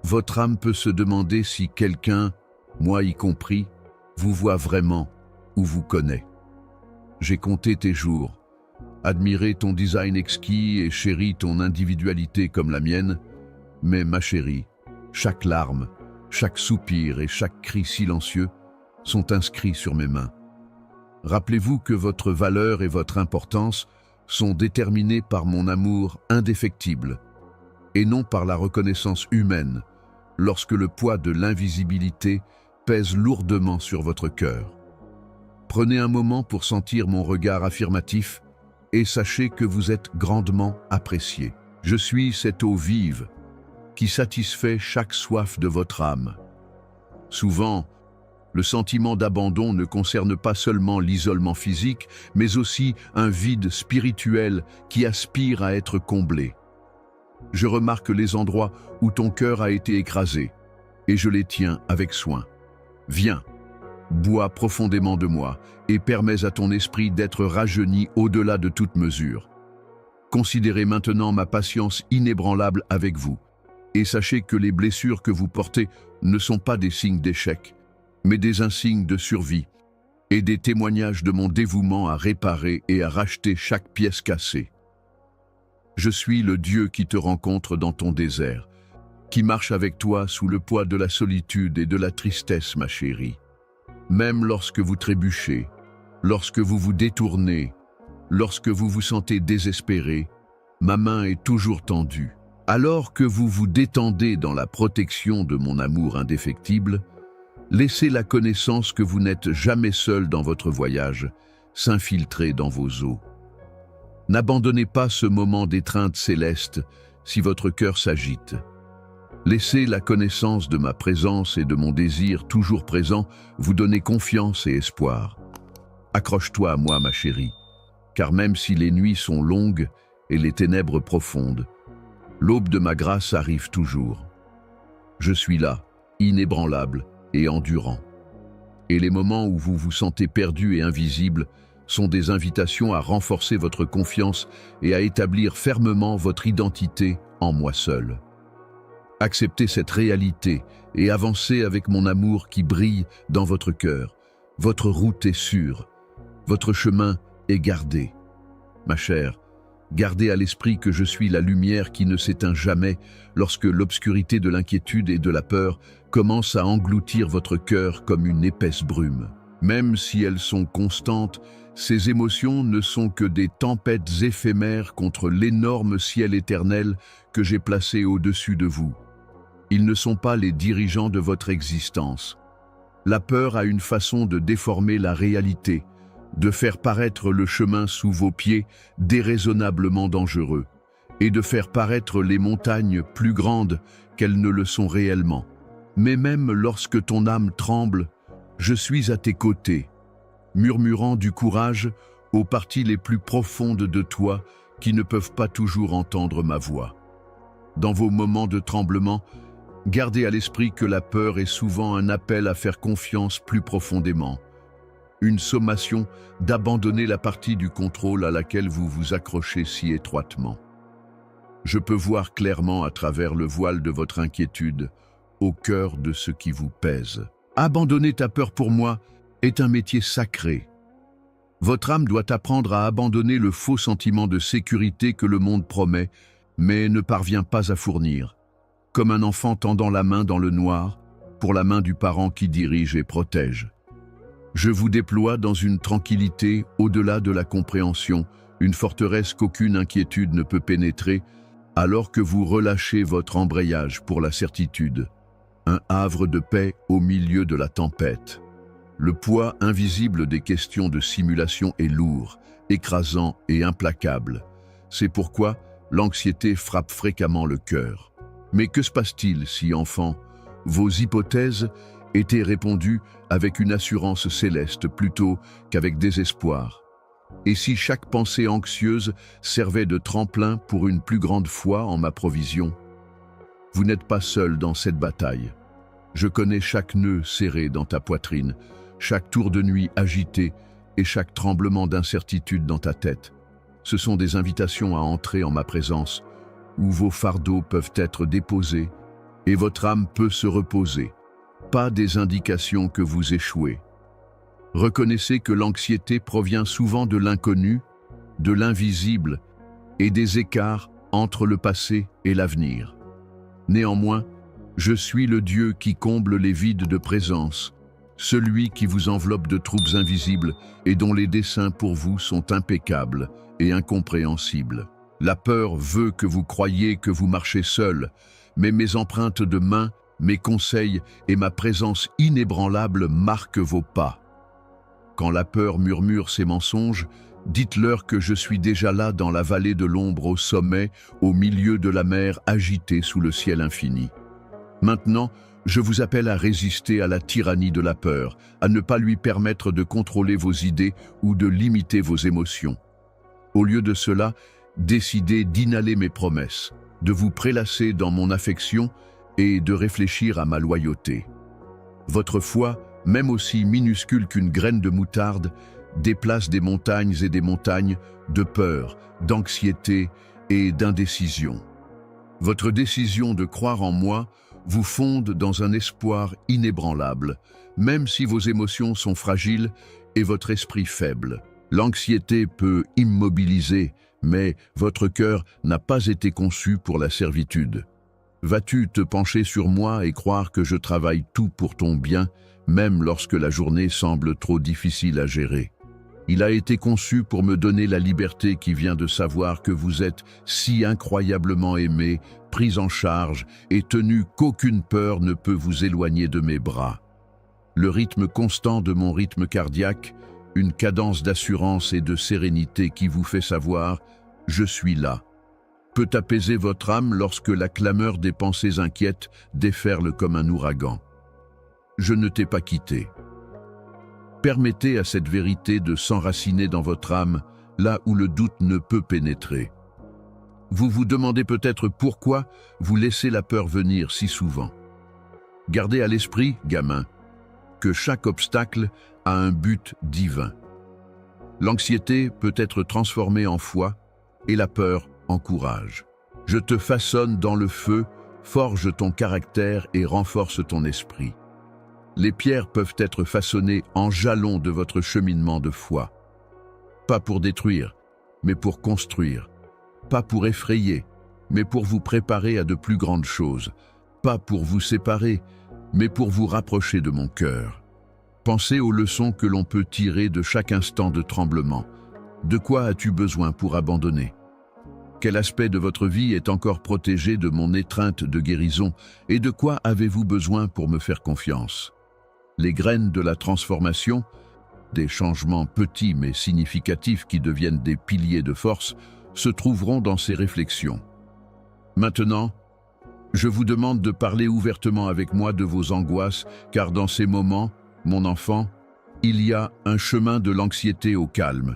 votre âme peut se demander si quelqu'un, moi y compris, vous voit vraiment ou vous connaît. J'ai compté tes jours, admiré ton design exquis et chéri ton individualité comme la mienne, mais ma chérie, chaque larme, chaque soupir et chaque cri silencieux sont inscrits sur mes mains. Rappelez-vous que votre valeur et votre importance sont déterminées par mon amour indéfectible et non par la reconnaissance humaine lorsque le poids de l'invisibilité pèse lourdement sur votre cœur. Prenez un moment pour sentir mon regard affirmatif et sachez que vous êtes grandement apprécié. Je suis cette eau vive qui satisfait chaque soif de votre âme. Souvent, le sentiment d'abandon ne concerne pas seulement l'isolement physique, mais aussi un vide spirituel qui aspire à être comblé. Je remarque les endroits où ton cœur a été écrasé, et je les tiens avec soin. Viens, bois profondément de moi, et permets à ton esprit d'être rajeuni au-delà de toute mesure. Considérez maintenant ma patience inébranlable avec vous, et sachez que les blessures que vous portez ne sont pas des signes d'échec, mais des insignes de survie et des témoignages de mon dévouement à réparer et à racheter chaque pièce cassée. Je suis le Dieu qui te rencontre dans ton désert, qui marche avec toi sous le poids de la solitude et de la tristesse, ma chérie. Même lorsque vous trébuchez, lorsque vous vous détournez, lorsque vous vous sentez désespéré, ma main est toujours tendue. Alors que vous vous détendez dans la protection de mon amour indéfectible, laissez la connaissance que vous n'êtes jamais seul dans votre voyage s'infiltrer dans vos os. N'abandonnez pas ce moment d'étreinte céleste si votre cœur s'agite. Laissez la connaissance de ma présence et de mon désir toujours présent vous donner confiance et espoir. Accroche-toi à moi, ma chérie, car même si les nuits sont longues et les ténèbres profondes, l'aube de ma grâce arrive toujours. Je suis là, inébranlable et endurant. Et les moments où vous vous sentez perdu et invisible sont des invitations à renforcer votre confiance et à établir fermement votre identité en moi seul. Acceptez cette réalité et avancez avec mon amour qui brille dans votre cœur. Votre route est sûre, votre chemin est gardé. Ma chère, gardez à l'esprit que je suis la lumière qui ne s'éteint jamais lorsque l'obscurité de l'inquiétude et de la peur commence à engloutir votre cœur comme une épaisse brume. Même si elles sont constantes, ces émotions ne sont que des tempêtes éphémères contre l'énorme ciel éternel que j'ai placé au-dessus de vous. Ils ne sont pas les dirigeants de votre existence. La peur a une façon de déformer la réalité, de faire paraître le chemin sous vos pieds déraisonnablement dangereux, et de faire paraître les montagnes plus grandes qu'elles ne le sont réellement. Mais même lorsque ton âme tremble, je suis à tes côtés, murmurant du courage aux parties les plus profondes de toi qui ne peuvent pas toujours entendre ma voix. Dans vos moments de tremblement, gardez à l'esprit que la peur est souvent un appel à faire confiance plus profondément, une sommation d'abandonner la partie du contrôle à laquelle vous vous accrochez si étroitement. Je peux voir clairement à travers le voile de votre inquiétude, au cœur de ce qui vous pèse. Abandonner ta peur pour moi est un métier sacré. Votre âme doit apprendre à abandonner le faux sentiment de sécurité que le monde promet, mais ne parvient pas à fournir, comme un enfant tendant la main dans le noir pour la main du parent qui dirige et protège. Je vous déploie dans une tranquillité au-delà de la compréhension, une forteresse qu'aucune inquiétude ne peut pénétrer, alors que vous relâchez votre embrayage pour la certitude, un havre de paix au milieu de la tempête. Le poids invisible des questions de simulation est lourd, écrasant et implacable. C'est pourquoi l'anxiété frappe fréquemment le cœur. Mais que se passe-t-il si, enfant, vos hypothèses étaient répondues avec une assurance céleste plutôt qu'avec désespoir? Et si chaque pensée anxieuse servait de tremplin pour une plus grande foi en ma provision? Vous n'êtes pas seul dans cette bataille. Je connais chaque nœud serré dans ta poitrine, chaque tour de nuit agité et chaque tremblement d'incertitude dans ta tête. Ce sont des invitations à entrer en ma présence, où vos fardeaux peuvent être déposés et votre âme peut se reposer. Pas des indications que vous échouez. Reconnaissez que l'anxiété provient souvent de l'inconnu, de l'invisible et des écarts entre le passé et l'avenir. Néanmoins, je suis le Dieu qui comble les vides de présence, celui qui vous enveloppe de troupes invisibles et dont les desseins pour vous sont impeccables et incompréhensibles. La peur veut que vous croyiez que vous marchez seul, mais mes empreintes de main, mes conseils et ma présence inébranlable marquent vos pas. Quand la peur murmure ses mensonges, dites-leur que je suis déjà là dans la vallée de l'ombre au sommet, au milieu de la mer agitée sous le ciel infini. Maintenant, je vous appelle à résister à la tyrannie de la peur, à ne pas lui permettre de contrôler vos idées ou de limiter vos émotions. Au lieu de cela, décidez d'inhaler mes promesses, de vous prélasser dans mon affection et de réfléchir à ma loyauté. Votre foi, même aussi minuscule qu'une graine de moutarde, déplace des montagnes et des montagnes de peur, d'anxiété et d'indécision. Votre décision de croire en moi vous fonde dans un espoir inébranlable, même si vos émotions sont fragiles et votre esprit faible. L'anxiété peut immobiliser, mais votre cœur n'a pas été conçu pour la servitude. Vas-tu te pencher sur moi et croire que je travaille tout pour ton bien, même lorsque la journée semble trop difficile à gérer? Il a été conçu pour me donner la liberté qui vient de savoir que vous êtes si incroyablement aimé, pris en charge et tenu qu'aucune peur ne peut vous éloigner de mes bras. Le rythme constant de mon rythme cardiaque, une cadence d'assurance et de sérénité qui vous fait savoir « je suis là », peut apaiser votre âme lorsque la clameur des pensées inquiètes déferle comme un ouragan. Je ne t'ai pas quitté. Permettez à cette vérité de s'enraciner dans votre âme, là où le doute ne peut pénétrer. Vous vous demandez peut-être pourquoi vous laissez la peur venir si souvent. Gardez à l'esprit, gamin, que chaque obstacle a un but divin. L'anxiété peut être transformée en foi et la peur en courage. Je te façonne dans le feu, forge ton caractère et renforce ton esprit. Les pierres peuvent être façonnées en jalons de votre cheminement de foi. Pas pour détruire, mais pour construire. Pas pour effrayer, mais pour vous préparer à de plus grandes choses. Pas pour vous séparer, mais pour vous rapprocher de mon cœur. Pensez aux leçons que l'on peut tirer de chaque instant de tremblement. De quoi as-tu besoin pour abandonner? Quel aspect de votre vie est encore protégé de mon étreinte de guérison et de quoi avez-vous besoin pour me faire confiance? Les graines de la transformation, des changements petits mais significatifs qui deviennent des piliers de force se trouveront dans ces réflexions. Maintenant, je vous demande de parler ouvertement avec moi de vos angoisses, car dans ces moments, mon enfant, il y a un chemin de l'anxiété au calme,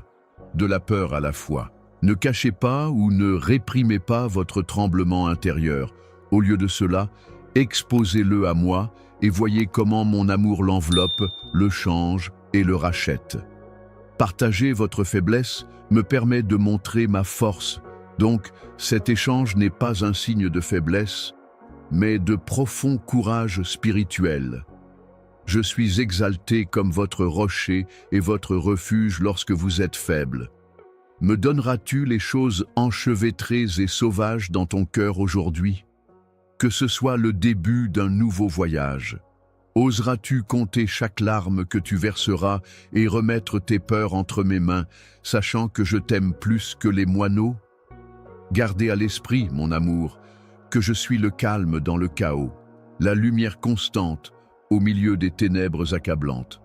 de la peur à la foi. Ne cachez pas ou ne réprimez pas votre tremblement intérieur. Au lieu de cela, exposez-le à moi et voyez comment mon amour l'enveloppe, le change et le rachète. Partager votre faiblesse me permet de montrer ma force. Donc, cet échange n'est pas un signe de faiblesse, mais de profond courage spirituel. Je suis exalté comme votre rocher et votre refuge lorsque vous êtes faible. Me donneras-tu les choses enchevêtrées et sauvages dans ton cœur aujourd'hui? Que ce soit le début d'un nouveau voyage. Oseras-tu compter chaque larme que tu verseras et remettre tes peurs entre mes mains, sachant que je t'aime plus que les moineaux? Gardez à l'esprit, mon amour, que je suis le calme dans le chaos, la lumière constante au milieu des ténèbres accablantes.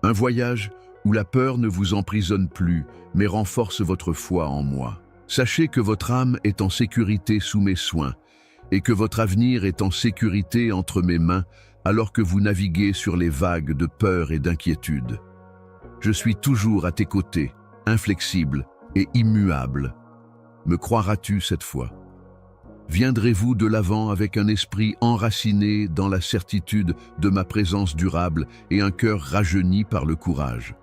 Un voyage où la peur ne vous emprisonne plus, mais renforce votre foi en moi. Sachez que votre âme est en sécurité sous mes soins, et que votre avenir est en sécurité entre mes mains, alors que vous naviguez sur les vagues de peur et d'inquiétude. Je suis toujours à tes côtés, inflexible et immuable. Me croiras-tu cette fois? Viendrez-vous de l'avant avec un esprit enraciné dans la certitude de ma présence durable et un cœur rajeuni par le courage?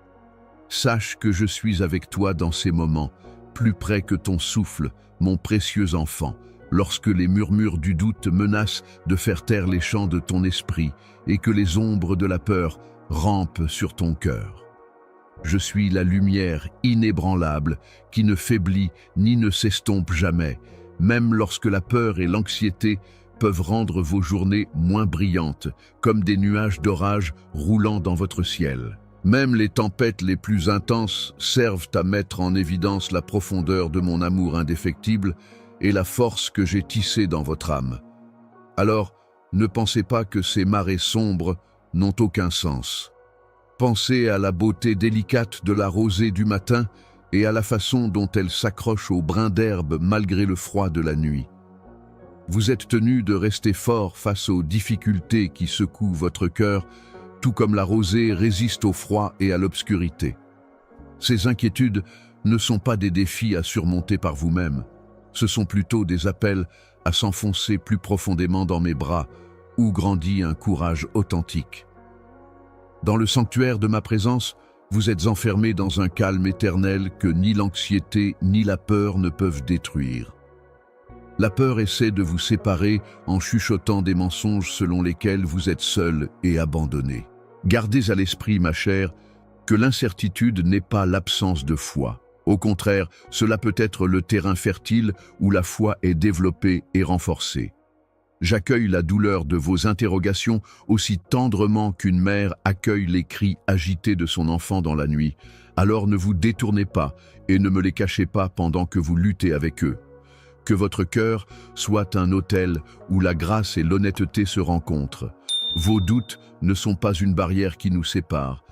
Sache que je suis avec toi dans ces moments, plus près que ton souffle, mon précieux enfant, lorsque les murmures du doute menacent de faire taire les chants de ton esprit et que les ombres de la peur rampent sur ton cœur. Je suis la lumière inébranlable qui ne faiblit ni ne s'estompe jamais, même lorsque la peur et l'anxiété peuvent rendre vos journées moins brillantes, comme des nuages d'orage roulant dans votre ciel. Même les tempêtes les plus intenses servent à mettre en évidence la profondeur de mon amour indéfectible et la force que j'ai tissée dans votre âme. Alors, ne pensez pas que ces marées sombres n'ont aucun sens. Pensez à la beauté délicate de la rosée du matin et à la façon dont elle s'accroche aux brins d'herbe malgré le froid de la nuit. Vous êtes tenu de rester fort face aux difficultés qui secouent votre cœur, tout comme la rosée résiste au froid et à l'obscurité. Ces inquiétudes ne sont pas des défis à surmonter par vous-même, ce sont plutôt des appels à s'enfoncer plus profondément dans mes bras, où grandit un courage authentique. Dans le sanctuaire de ma présence, vous êtes enfermés dans un calme éternel que ni l'anxiété ni la peur ne peuvent détruire. La peur essaie de vous séparer en chuchotant des mensonges selon lesquels vous êtes seul et abandonné. Gardez à l'esprit, ma chère, que l'incertitude n'est pas l'absence de foi. Au contraire, cela peut être le terrain fertile où la foi est développée et renforcée. J'accueille la douleur de vos interrogations aussi tendrement qu'une mère accueille les cris agités de son enfant dans la nuit. Alors ne vous détournez pas et ne me les cachez pas pendant que vous luttez avec eux. Que votre cœur soit un autel où la grâce et l'honnêteté se rencontrent. Vos doutes ne sont pas une barrière qui nous sépare,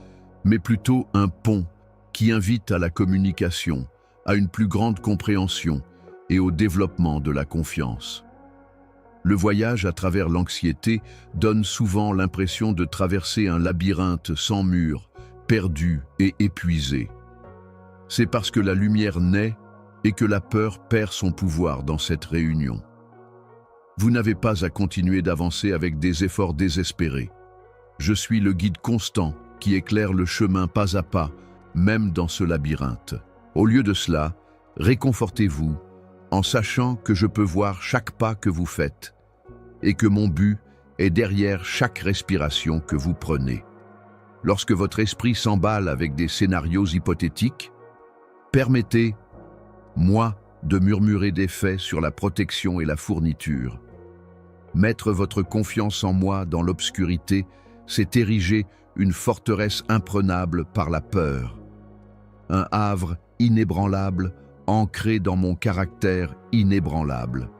mais plutôt un pont qui invite à la communication, à une plus grande compréhension et au développement de la confiance. Le voyage à travers l'anxiété donne souvent l'impression de traverser un labyrinthe sans mur, perdu et épuisé. C'est parce que la lumière naît et que la peur perd son pouvoir dans cette réunion. Vous n'avez pas à continuer d'avancer avec des efforts désespérés. Je suis le guide constant qui éclaire le chemin pas à pas, même dans ce labyrinthe. Au lieu de cela, réconfortez-vous en sachant que je peux voir chaque pas que vous faites et que mon but est derrière chaque respiration que vous prenez. Lorsque votre esprit s'emballe avec des scénarios hypothétiques, permettez-moi de murmurer des faits sur la protection et la fourniture. Mettre votre confiance en moi dans l'obscurité, c'est ériger une forteresse imprenable par la peur. Un havre inébranlable, ancré dans mon caractère inébranlable.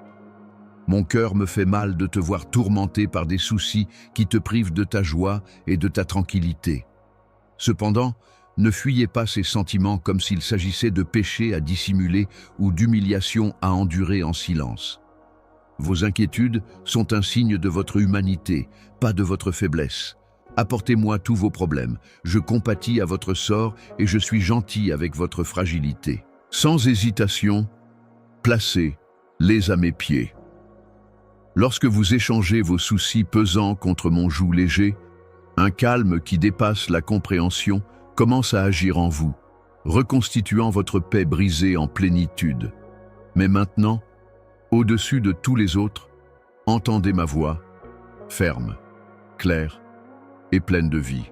Mon cœur me fait mal de te voir tourmenté par des soucis qui te privent de ta joie et de ta tranquillité. Cependant, Ne fuyez pas ces sentiments comme s'il s'agissait de péchés à dissimuler ou d'humiliations à endurer en silence. Vos inquiétudes sont un signe de votre humanité, pas de votre faiblesse. Apportez-moi tous vos problèmes, je compatis à votre sort et je suis gentil avec votre fragilité. Sans hésitation, placez-les à mes pieds. Lorsque vous échangez vos soucis pesants contre mon joug léger, un calme qui dépasse la compréhension commence à agir en vous, reconstituant votre paix brisée en plénitude. Mais maintenant, au-dessus de tous les autres, entendez ma voix, ferme, claire et pleine de vie.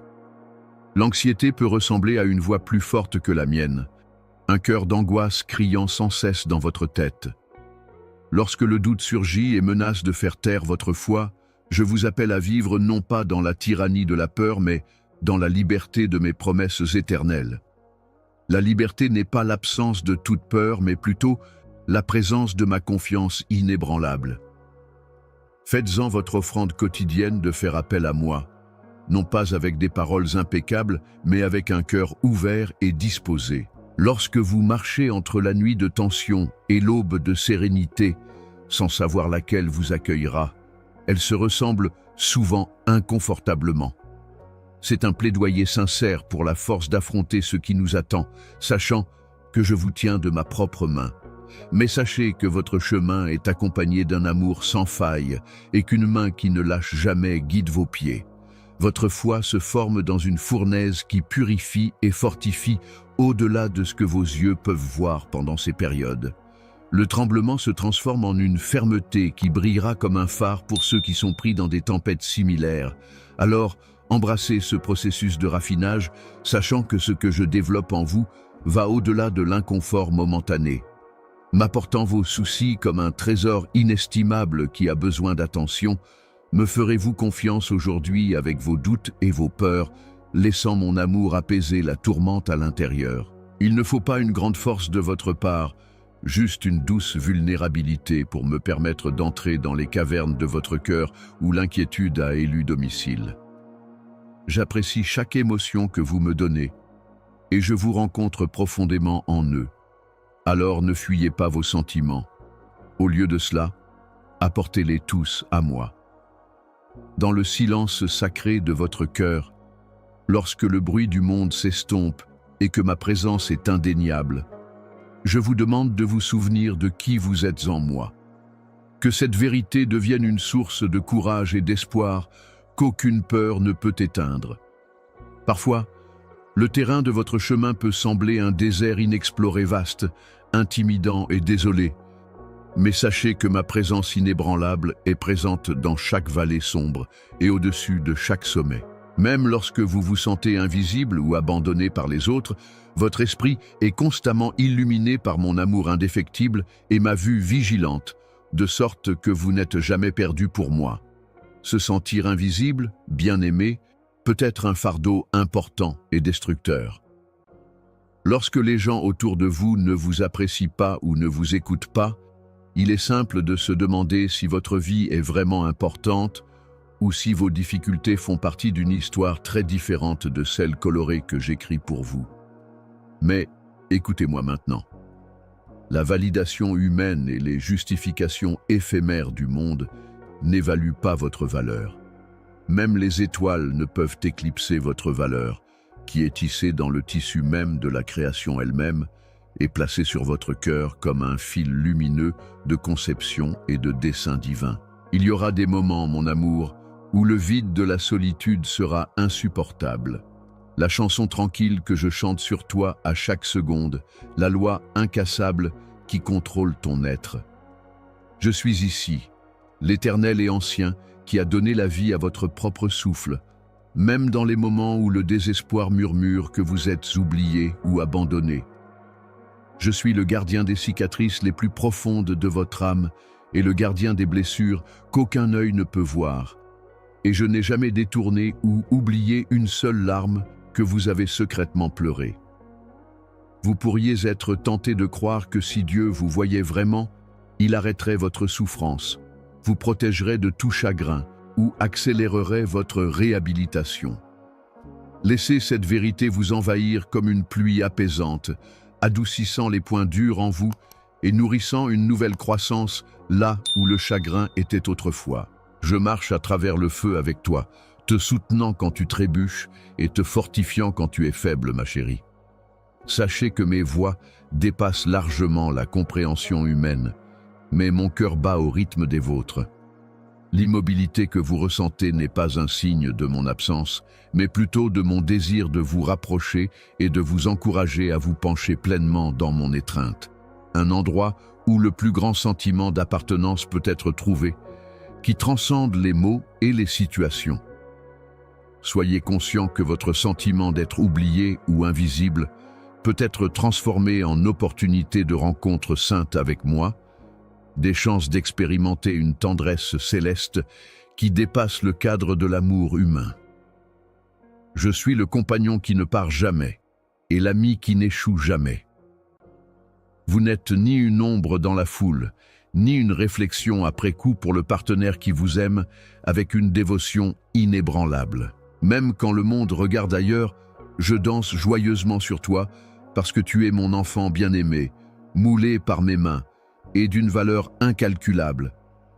L'anxiété peut ressembler à une voix plus forte que la mienne, un cœur d'angoisse criant sans cesse dans votre tête. Lorsque le doute surgit et menace de faire taire votre foi, je vous appelle à vivre non pas dans la tyrannie de la peur, mais dans la liberté de mes promesses éternelles. La liberté n'est pas l'absence de toute peur, mais plutôt la présence de ma confiance inébranlable. Faites-en votre offrande quotidienne de faire appel à moi, non pas avec des paroles impeccables, mais avec un cœur ouvert et disposé. Lorsque vous marchez entre la nuit de tension et l'aube de sérénité, sans savoir laquelle vous accueillera, elle se ressemble souvent inconfortablement. C'est un plaidoyer sincère pour la force d'affronter ce qui nous attend, sachant que je vous tiens de ma propre main. Mais sachez que votre chemin est accompagné d'un amour sans faille et qu'une main qui ne lâche jamais guide vos pieds. Votre foi se forme dans une fournaise qui purifie et fortifie au-delà de ce que vos yeux peuvent voir pendant ces périodes. Le tremblement se transforme en une fermeté qui brillera comme un phare pour ceux qui sont pris dans des tempêtes similaires. Alors, embrassez ce processus de raffinage, sachant que ce que je développe en vous va au-delà de l'inconfort momentané. M'apportant vos soucis comme un trésor inestimable qui a besoin d'attention, me ferez-vous confiance aujourd'hui avec vos doutes et vos peurs, laissant mon amour apaiser la tourmente à l'intérieur. Il ne faut pas une grande force de votre part, juste une douce vulnérabilité pour me permettre d'entrer dans les cavernes de votre cœur où l'inquiétude a élu domicile. J'apprécie chaque émotion que vous me donnez et je vous rencontre profondément en eux. Alors ne fuyez pas vos sentiments. Au lieu de cela, apportez-les tous à moi. Dans le silence sacré de votre cœur, lorsque le bruit du monde s'estompe et que ma présence est indéniable, je vous demande de vous souvenir de qui vous êtes en moi. Que cette vérité devienne une source de courage et d'espoir qu'aucune peur ne peut éteindre. Parfois, le terrain de votre chemin peut sembler un désert inexploré vaste, intimidant et désolé. Mais sachez que ma présence inébranlable est présente dans chaque vallée sombre et au-dessus de chaque sommet. Même lorsque vous vous sentez invisible ou abandonné par les autres, votre esprit est constamment illuminé par mon amour indéfectible et ma vue vigilante, de sorte que vous n'êtes jamais perdu pour moi. Se sentir invisible, bien-aimé, peut être un fardeau important et destructeur. Lorsque les gens autour de vous ne vous apprécient pas ou ne vous écoutent pas, il est simple de se demander si votre vie est vraiment importante ou si vos difficultés font partie d'une histoire très différente de celle colorée que j'écris pour vous. Mais écoutez-moi maintenant. La validation humaine et les justifications éphémères du monde n'évaluent pas votre valeur. Même les étoiles ne peuvent éclipser votre valeur, qui est tissée dans le tissu même de la création elle-même et placée sur votre cœur comme un fil lumineux de conception et de dessein divin. Il y aura des moments, mon amour, où le vide de la solitude sera insupportable. La chanson tranquille que je chante sur toi à chaque seconde, la loi incassable qui contrôle ton être. Je suis ici, l'Éternel et ancien, qui a donné la vie à votre propre souffle, même dans les moments où le désespoir murmure que vous êtes oublié ou abandonné. Je suis le gardien des cicatrices les plus profondes de votre âme et le gardien des blessures qu'aucun œil ne peut voir. Et je n'ai jamais détourné ou oublié une seule larme que vous avez secrètement pleurée. Vous pourriez être tenté de croire que si Dieu vous voyait vraiment, il arrêterait votre souffrance, vous protégerait de tout chagrin ou accélérerait votre réhabilitation. Laissez cette vérité vous envahir comme une pluie apaisante, adoucissant les points durs en vous et nourrissant une nouvelle croissance là où le chagrin était autrefois. Je marche à travers le feu avec toi, te soutenant quand tu trébuches et te fortifiant quand tu es faible, ma chérie. Sachez que mes voix dépassent largement la compréhension humaine, mais mon cœur bat au rythme des vôtres. L'immobilité que vous ressentez n'est pas un signe de mon absence, mais plutôt de mon désir de vous rapprocher et de vous encourager à vous pencher pleinement dans mon étreinte. Un endroit où le plus grand sentiment d'appartenance peut être trouvé, qui transcende les mots et les situations. Soyez conscient que votre sentiment d'être oublié ou invisible peut être transformé en opportunité de rencontre sainte avec moi, des chances d'expérimenter une tendresse céleste qui dépasse le cadre de l'amour humain. Je suis le compagnon qui ne part jamais et l'ami qui n'échoue jamais. Vous n'êtes ni une ombre dans la foule, ni une réflexion après coup pour le partenaire qui vous aime avec une dévotion inébranlable. Même quand le monde regarde ailleurs, je danse joyeusement sur toi parce que tu es mon enfant bien-aimé, moulé par mes mains, et d'une valeur incalculable.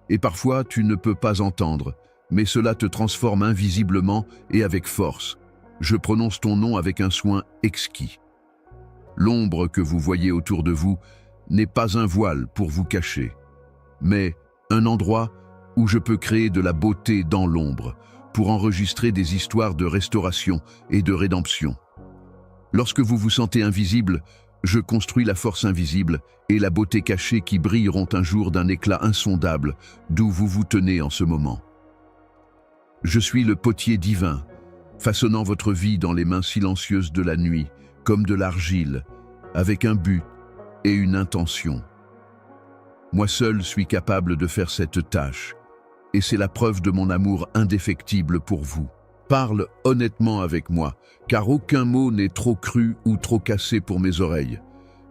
Et parfois, tu ne peux pas entendre, mais cela te transforme invisiblement et avec force. Je prononce ton nom avec un soin exquis. L'ombre que vous voyez autour de vous n'est pas un voile pour vous cacher, mais un endroit où je peux créer de la beauté dans l'ombre, pour enregistrer des histoires de restauration et de rédemption. Lorsque vous vous sentez invisible, je construis la force invisible et la beauté cachée qui brilleront un jour d'un éclat insondable d'où vous vous tenez en ce moment. Je suis le potier divin, façonnant votre vie dans les mains silencieuses de la nuit, comme de l'argile, avec un but et une intention. Moi seul suis capable de faire cette tâche, et c'est la preuve de mon amour indéfectible pour vous. Parle honnêtement avec moi, car aucun mot n'est trop cru ou trop cassé pour mes oreilles.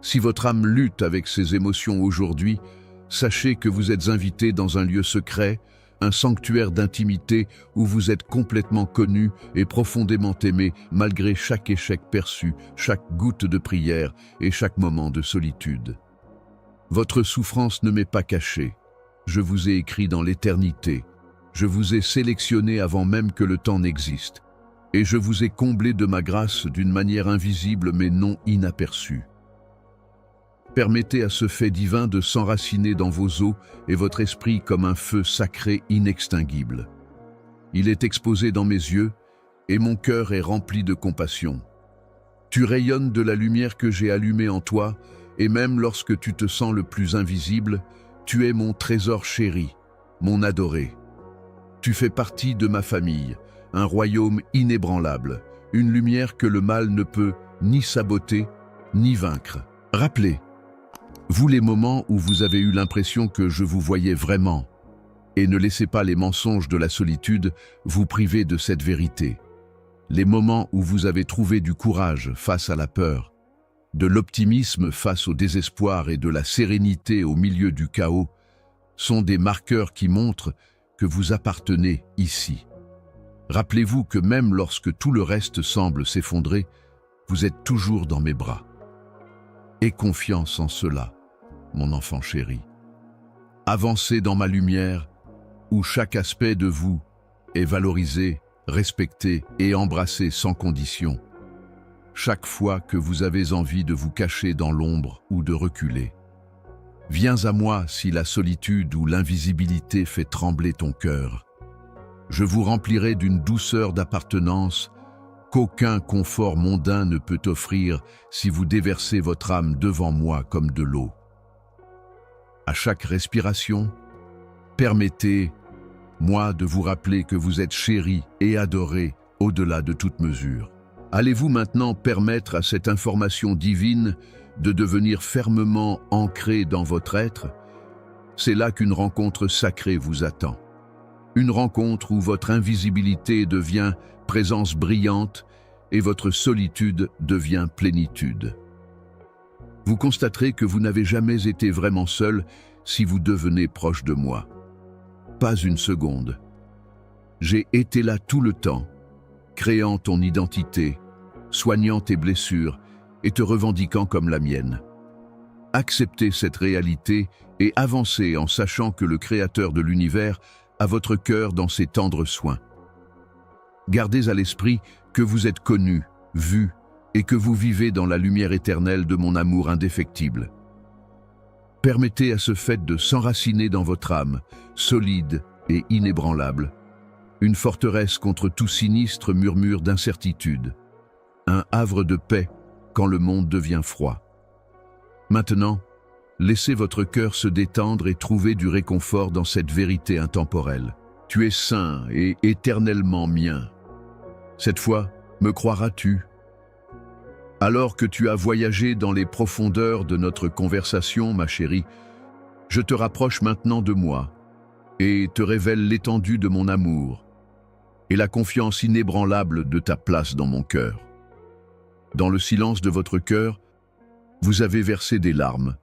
Si votre âme lutte avec ses émotions aujourd'hui, sachez que vous êtes invité dans un lieu secret, un sanctuaire d'intimité où vous êtes complètement connu et profondément aimé malgré chaque échec perçu, chaque goutte de prière et chaque moment de solitude. Votre souffrance ne m'est pas cachée. Je vous ai écrit dans l'éternité. Je vous ai sélectionné avant même que le temps n'existe, et je vous ai comblé de ma grâce d'une manière invisible mais non inaperçue. Permettez à ce fait divin de s'enraciner dans vos os et votre esprit comme un feu sacré inextinguible. Il est exposé dans mes yeux, et mon cœur est rempli de compassion. Tu rayonnes de la lumière que j'ai allumée en toi, et même lorsque tu te sens le plus invisible, tu es mon trésor chéri, mon adoré. Tu fais partie de ma famille, un royaume inébranlable, une lumière que le mal ne peut ni saboter, ni vaincre. Rappelez, vous les moments où vous avez eu l'impression que je vous voyais vraiment, et ne laissez pas les mensonges de la solitude vous priver de cette vérité. Les moments où vous avez trouvé du courage face à la peur, de l'optimisme face au désespoir et de la sérénité au milieu du chaos, sont des marqueurs qui montrent que vous appartenez ici. Rappelez-vous que même lorsque tout le reste semble s'effondrer, vous êtes toujours dans mes bras. Aie confiance en cela, mon enfant chéri. Avancez dans ma lumière, où chaque aspect de vous est valorisé, respecté et embrassé sans condition. Chaque fois que vous avez envie de vous cacher dans l'ombre ou de reculer, viens à moi si la solitude ou l'invisibilité fait trembler ton cœur. Je vous remplirai d'une douceur d'appartenance qu'aucun confort mondain ne peut offrir si vous déversez votre âme devant moi comme de l'eau. À chaque respiration, permettez-moi de vous rappeler que vous êtes chéri et adoré au-delà de toute mesure. Allez-vous maintenant permettre à cette information divine de devenir fermement ancrée dans votre être? C'est là qu'une rencontre sacrée vous attend. Une rencontre où votre invisibilité devient présence brillante et votre solitude devient plénitude. Vous constaterez que vous n'avez jamais été vraiment seul si vous devenez proche de moi. Pas une seconde. J'ai été là tout le temps, créant ton identité, soignant tes blessures et te revendiquant comme la mienne. Acceptez cette réalité et avancez en sachant que le Créateur de l'univers a votre cœur dans ses tendres soins. Gardez à l'esprit que vous êtes connu, vu, et que vous vivez dans la lumière éternelle de mon amour indéfectible. Permettez à ce fait de s'enraciner dans votre âme, solide et inébranlable, une forteresse contre tout sinistre murmure d'incertitude, un havre de paix quand le monde devient froid. Maintenant, laissez votre cœur se détendre et trouver du réconfort dans cette vérité intemporelle. Tu es saint et éternellement mien. Cette fois, me croiras-tu? Alors que tu as voyagé dans les profondeurs de notre conversation, ma chérie, je te rapproche maintenant de moi et te révèle l'étendue de mon amour et la confiance inébranlable de ta place dans mon cœur. Dans le silence de votre cœur, vous avez versé des larmes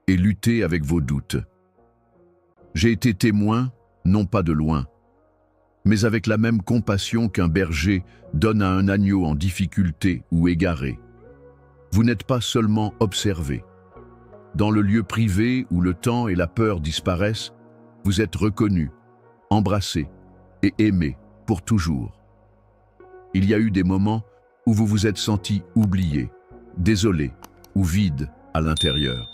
et lutté avec vos doutes. J'ai été témoin, non pas de loin, mais avec la même compassion qu'un berger donne à un agneau en difficulté ou égaré. Vous n'êtes pas seulement observé. Dans le lieu privé où le temps et la peur disparaissent, vous êtes reconnu, embrassé et aimé pour toujours. Il y a eu des moments où vous vous êtes senti oublié, désolé ou vide à l'intérieur.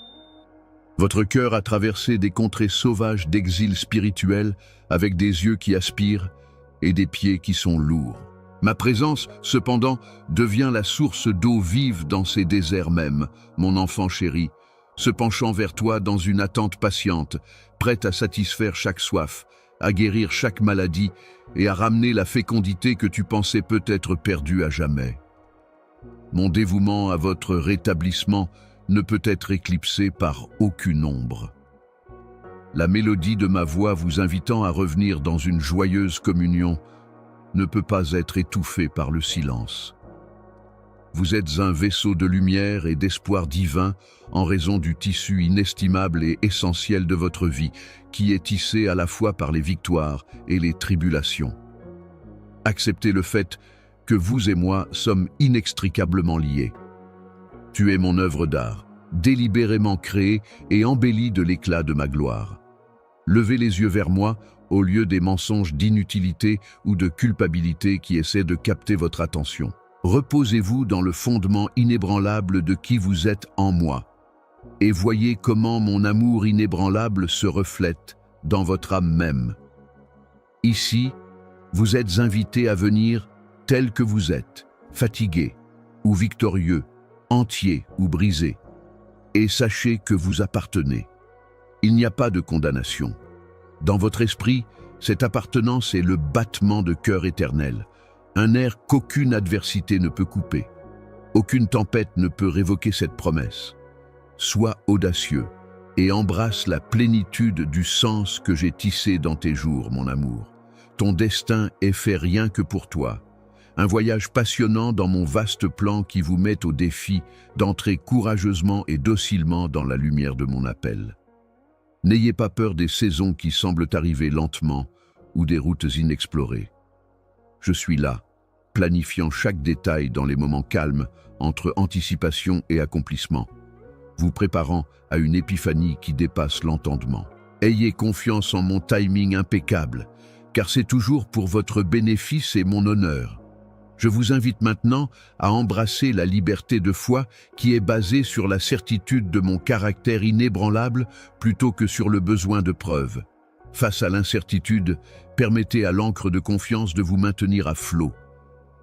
Votre cœur a traversé des contrées sauvages d'exil spirituel avec des yeux qui aspirent et des pieds qui sont lourds. Ma présence, cependant, devient la source d'eau vive dans ces déserts mêmes, mon enfant chéri, se penchant vers toi dans une attente patiente, prête à satisfaire chaque soif, à guérir chaque maladie et à ramener la fécondité que tu pensais peut-être perdue à jamais. Mon dévouement à votre rétablissement ne peut être éclipsé par aucune ombre. La mélodie de ma voix vous invitant à revenir dans une joyeuse communion ne peut pas être étouffée par le silence. Vous êtes un vaisseau de lumière et d'espoir divin en raison du tissu inestimable et essentiel de votre vie, qui est tissé à la fois par les victoires et les tribulations. Acceptez le fait que vous et moi sommes inextricablement liés. Tu es mon œuvre d'art, délibérément créée et embellie de l'éclat de ma gloire. Levez les yeux vers moi au lieu des mensonges d'inutilité ou de culpabilité qui essaient de capter votre attention. Reposez-vous dans le fondement inébranlable de qui vous êtes en moi et voyez comment mon amour inébranlable se reflète dans votre âme même. Ici, vous êtes invité à venir tel que vous êtes, fatigué ou victorieux, entier ou brisé, et sachez que vous appartenez. Il n'y a pas de condamnation. Dans votre esprit, cette appartenance est le battement de cœur éternel, un air qu'aucune adversité ne peut couper. Aucune tempête ne peut révoquer cette promesse. Sois audacieux et embrasse la plénitude du sens que j'ai tissé dans tes jours, mon amour. Ton destin est fait rien que pour toi. Un voyage passionnant dans mon vaste plan qui vous met au défi d'entrer courageusement et docilement dans la lumière de mon appel. N'ayez pas peur des saisons qui semblent arriver lentement ou des routes inexplorées. Je suis là, planifiant chaque détail dans les moments calmes entre anticipation et accomplissement, vous préparant à une épiphanie qui dépasse l'entendement. Ayez confiance en mon timing impeccable, car c'est toujours pour votre bénéfice et mon honneur. Je vous invite maintenant à embrasser la liberté de foi qui est basée sur la certitude de mon caractère inébranlable plutôt que sur le besoin de preuves. Face à l'incertitude, permettez à l'encre de confiance de vous maintenir à flot.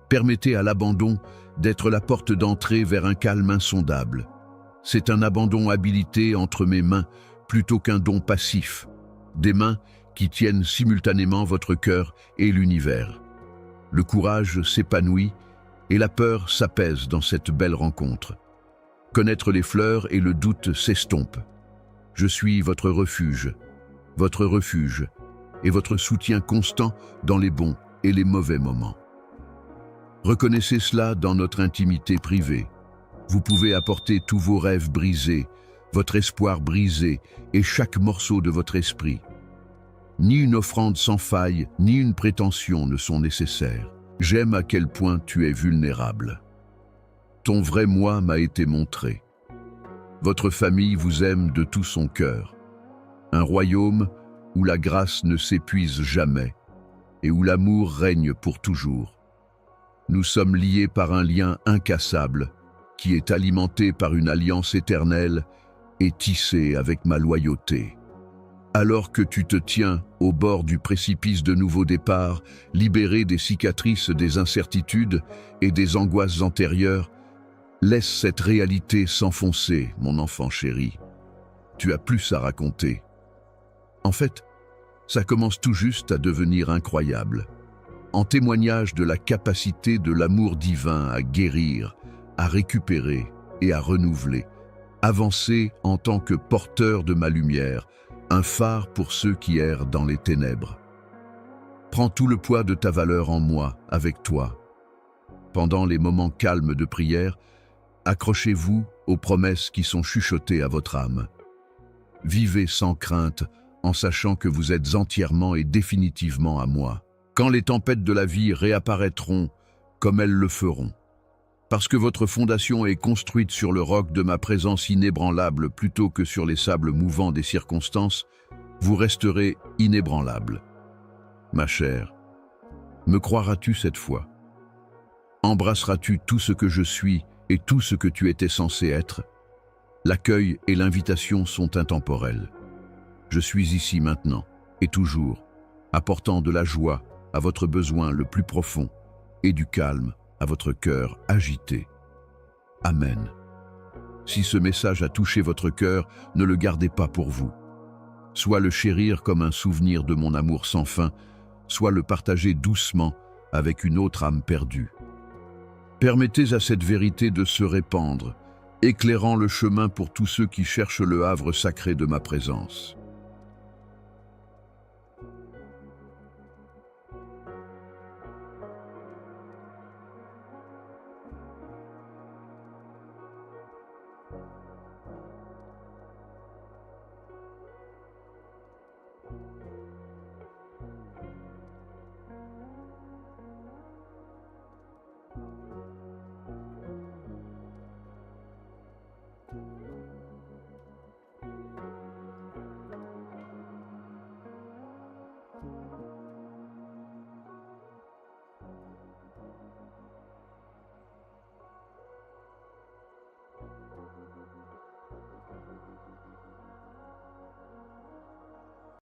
Permettez à l'abandon d'être la porte d'entrée vers un calme insondable. C'est un abandon habilité entre mes mains plutôt qu'un don passif, des mains qui tiennent simultanément votre cœur et l'univers. Le courage s'épanouit et la peur s'apaise dans cette belle rencontre. Connaître les fleurs et le doute s'estompe. Je suis votre refuge et votre soutien constant dans les bons et les mauvais moments. Reconnaissez cela dans notre intimité privée. Vous pouvez apporter tous vos rêves brisés, votre espoir brisé et chaque morceau de votre esprit. Ni une offrande sans faille, ni une prétention ne sont nécessaires. J'aime à quel point tu es vulnérable. Ton vrai moi m'a été montré. Votre famille vous aime de tout son cœur. Un royaume où la grâce ne s'épuise jamais et où l'amour règne pour toujours. Nous sommes liés par un lien incassable qui est alimenté par une alliance éternelle et tissée avec ma loyauté. Alors que tu te tiens au bord du précipice de nouveau départ, libéré des cicatrices, des incertitudes et des angoisses antérieures, laisse cette réalité s'enfoncer, mon enfant chéri. Tu as plus à raconter. En fait, ça commence tout juste à devenir incroyable. En témoignage de la capacité de l'amour divin à guérir, à récupérer et à renouveler. Avancer en tant que porteur de ma lumière, un phare pour ceux qui errent dans les ténèbres. Prends tout le poids de ta valeur en moi, avec toi. Pendant les moments calmes de prière, accrochez-vous aux promesses qui sont chuchotées à votre âme. Vivez sans crainte, en sachant que vous êtes entièrement et définitivement à moi. Quand les tempêtes de la vie réapparaîtront, comme elles le feront. Parce que votre fondation est construite sur le roc de ma présence inébranlable plutôt que sur les sables mouvants des circonstances, vous resterez inébranlable. Ma chère, me croiras-tu cette fois? Embrasseras-tu tout ce que je suis et tout ce que tu étais censé être? L'accueil et l'invitation sont intemporels. Je suis ici maintenant et toujours, apportant de la joie à votre besoin le plus profond et du calme à votre cœur agité. Amen. Si ce message a touché votre cœur, ne le gardez pas pour vous. Soit le chérir comme un souvenir de mon amour sans fin, soit le partager doucement avec une autre âme perdue. Permettez à cette vérité de se répandre, éclairant le chemin pour tous ceux qui cherchent le havre sacré de ma présence.